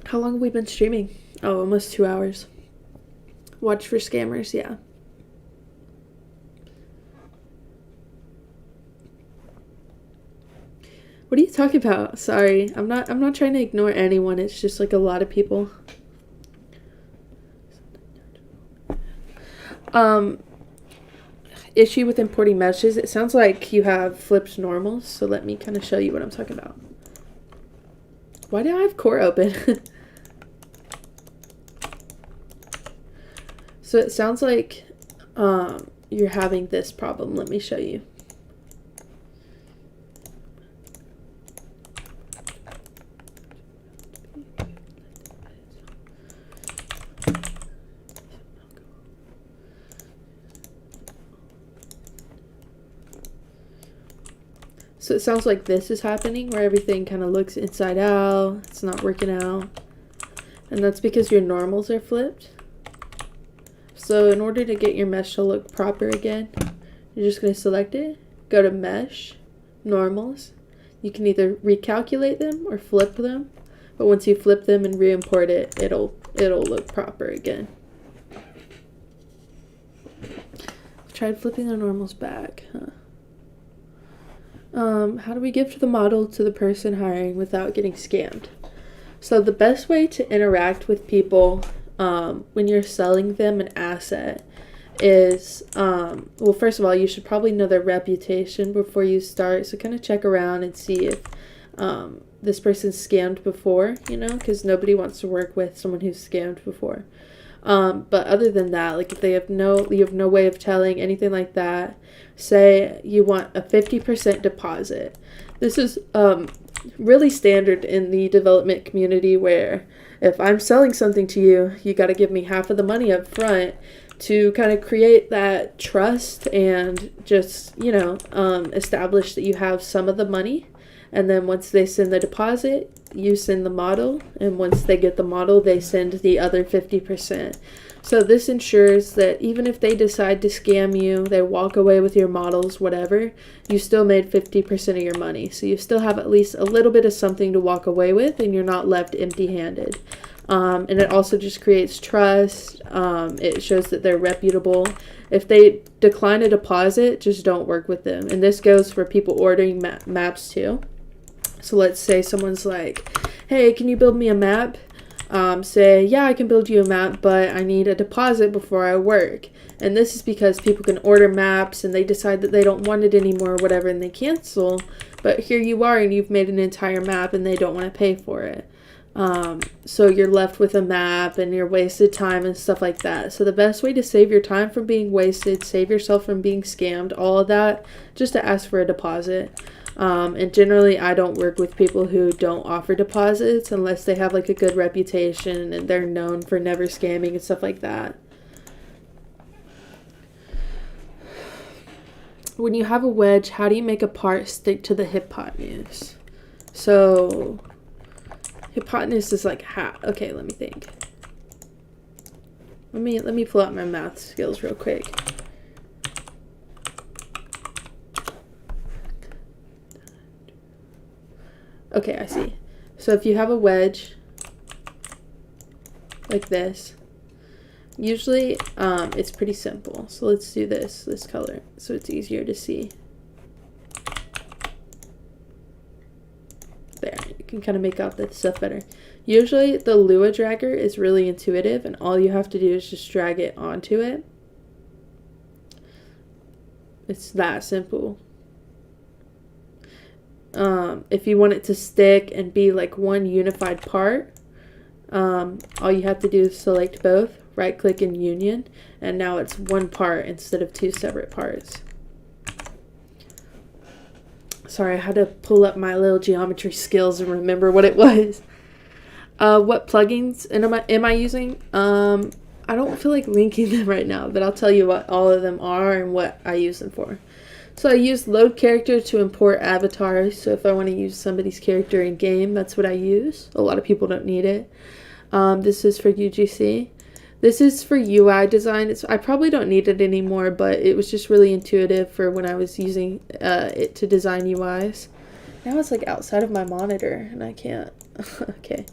How long have we been streaming? Oh, almost 2 hours. Watch for scammers, yeah. What are you talking about? Sorry, I'm not trying to ignore anyone. It's just like a lot of people. Issue with importing meshes. It sounds like you have flipped normals, so let me kind of show you what I'm talking about. Why do I have core open? So it sounds like you're having this problem. Let me show you. So it sounds like this is happening, where everything kind of looks inside out. It's not working out. And that's because your normals are flipped. So in order to get your mesh to look proper again, you're just going to select it, go to Mesh, Normals. You can either recalculate them or flip them. But once you flip them and re-import it, it'll look proper again. Tried flipping the normals back, huh? How do we gift the model to the person hiring without getting scammed? So the best way to interact with people when you're selling them an asset is, well, first of all, you should probably know their reputation before you start. So kind of check around and see if this person's scammed before, you know, because nobody wants to work with someone who's scammed before. But other than that, like if you have no way of telling anything like that, say you want a 50% deposit. This is really standard in the development community, where if I'm selling something to you, you got to give me half of the money up front to kind of create that trust and just, you know, establish that you have some of the money. And then once they send the deposit, you send the model. And once they get the model, they send the other 50%. So this ensures that even if they decide to scam you, they walk away with your models, whatever, you still made 50% of your money. So you still have at least a little bit of something to walk away with, and you're not left empty-handed. And it also just creates trust. It shows that they're reputable. If they decline a deposit, just don't work with them. And this goes for people ordering maps too. So let's say someone's like, hey, can you build me a map? Say, yeah, I can build you a map, but I need a deposit before I work. And this is because people can order maps and they decide that they don't want it anymore or whatever, and they cancel. But here you are and you've made an entire map and they don't want to pay for it. So you're left with a map and you're wasted time and stuff like that. So the best way to save your time from being wasted, save yourself from being scammed, all of that, just to ask for a deposit. And generally I don't work with people who don't offer deposits unless they have like a good reputation and they're known for never scamming and stuff like that. When you have a wedge, how do you make a part stick to the hypotenuse? So hypotenuse is like half. Okay, let me think. Let me pull out my math skills real quick. Okay, I see. So if you have a wedge like this, usually it's pretty simple. So let's do this color so it's easier to see. There, you can kind of make out that stuff better. Usually the Lua dragger is really intuitive and all you have to do is just drag it onto it. It's that simple. If you want it to stick and be like one unified part, all you have to do is select both, right click in union, and now it's one part instead of two separate parts. Sorry, I had to pull up my little geometry skills and remember what it was. What plugins am I using? I don't feel like linking them right now, but I'll tell you what all of them are and what I use them for. So I use load character to import avatars. So if I want to use somebody's character in game, that's what I use. A lot of people don't need it. This is for UGC. This is for UI design. I probably don't need it anymore, but it was just really intuitive for when I was using it to design UIs. Now it's like outside of my monitor and I can't. Okay.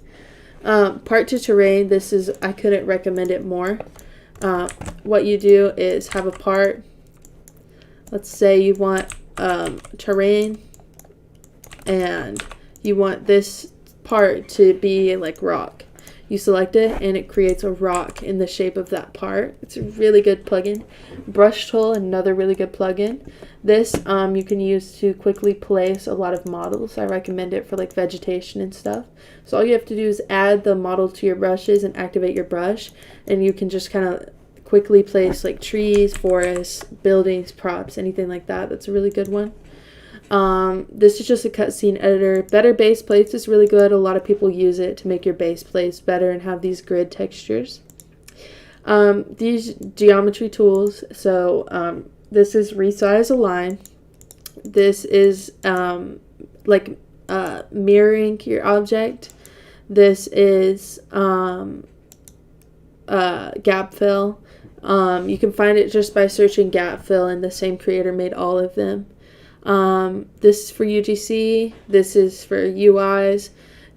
Part to terrain. I couldn't recommend it more. What you do is have a part. Let's say you want terrain and you want this part to be like rock. You select it and it creates a rock in the shape of that part. It's a really good plugin. Brush tool, another really good plugin. This you can use to quickly place a lot of models. I recommend it for like vegetation and stuff. So all you have to do is add the model to your brushes and activate your brush, and you can just kind of quickly place like trees, forests, buildings, props, anything like that. That's a really good one. This is just a cutscene editor. Better base plates is really good. A lot of people use it to make your base plates better and have these grid textures. These geometry tools. So this is resize a line. This is mirroring your object. This is gap fill. You can find it just by searching gap fill, and the same creator made all of them. This is for UGC. This is for UIs.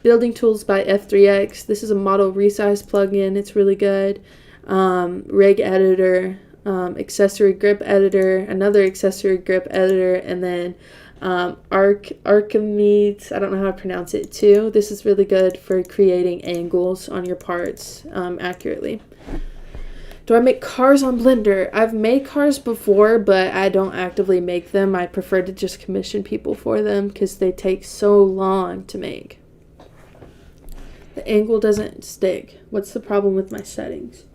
Building tools by F3X. This is a model resize plugin. It's really good. Rig editor, accessory grip editor, another accessory grip editor, and then Archimedes. I don't know how to pronounce it too. This is really good for creating angles on your parts accurately. Do I make cars on Blender? I've made cars before, but I don't actively make them. I prefer to just commission people for them because they take so long to make. The angle doesn't stick. What's the problem with my settings?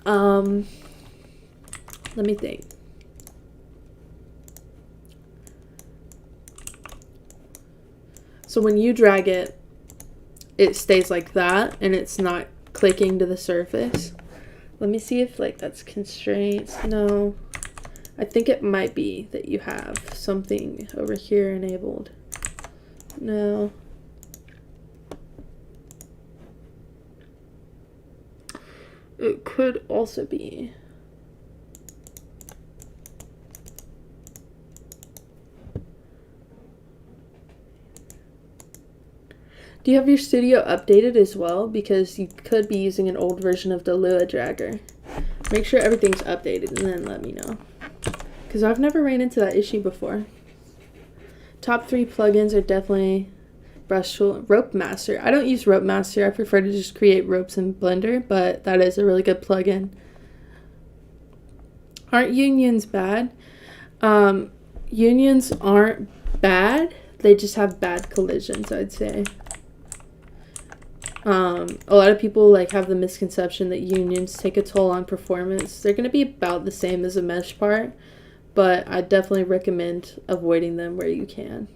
Let me think. So when you drag it, it stays like that and it's not clicking to the surface. Let me see if like that's constraints. No, I think it might be that you have something over here enabled. No. It could also be. Do you have your studio updated as well? Because you could be using an old version of the Lua Dragger. Make sure everything's updated and then let me know. Because I've never ran into that issue before. Top 3 plugins are definitely Brush Tool, Rope Master. I don't use Rope Master. I prefer to just create ropes in Blender, but that is a really good plugin. Aren't unions bad? Unions aren't bad. They just have bad collisions, I'd say. A lot of people like have the misconception that unions take a toll on performance. They're going to be about the same as a mesh part, but I definitely recommend avoiding them where you can.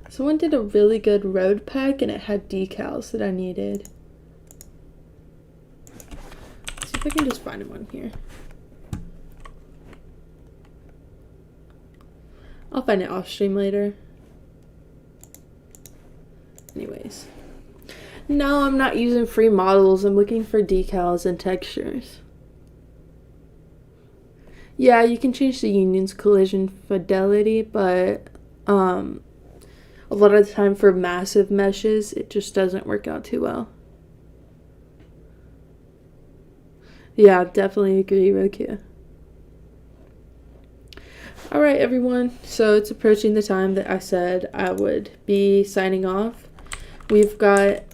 Someone did a really good road pack and it had decals that I needed. Let's see if I can just find them on here. I'll find it off stream later. Anyways. No, I'm not using free models. I'm looking for decals and textures. Yeah, you can change the union's collision fidelity, but a lot of the time for massive meshes, it just doesn't work out too well. Yeah, definitely agree, Roku. Alright, everyone, so it's approaching the time that I said I would be signing off.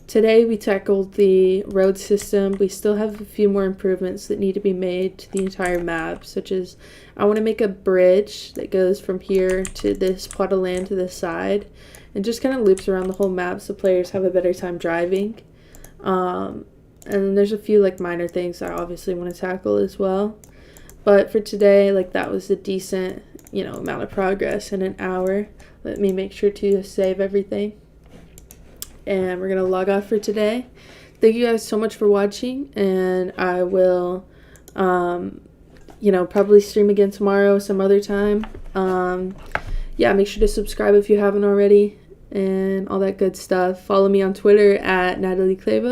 Today we tackled the road system. We still have a few more improvements that need to be made to the entire map, such as I want to make a bridge that goes from here to this plot of land to this side and just kind of loops around the whole map so players have a better time driving. And then there's a few like minor things I obviously want to tackle as well. But for today, like that was a decent, amount of progress in an hour. Let me make sure to save everything. And we're going to log off for today. Thank you guys so much for watching, and I will, probably stream again tomorrow some other time. Yeah, make sure to subscribe if you haven't already and all that good stuff. Follow me on Twitter at Natalie Clabo.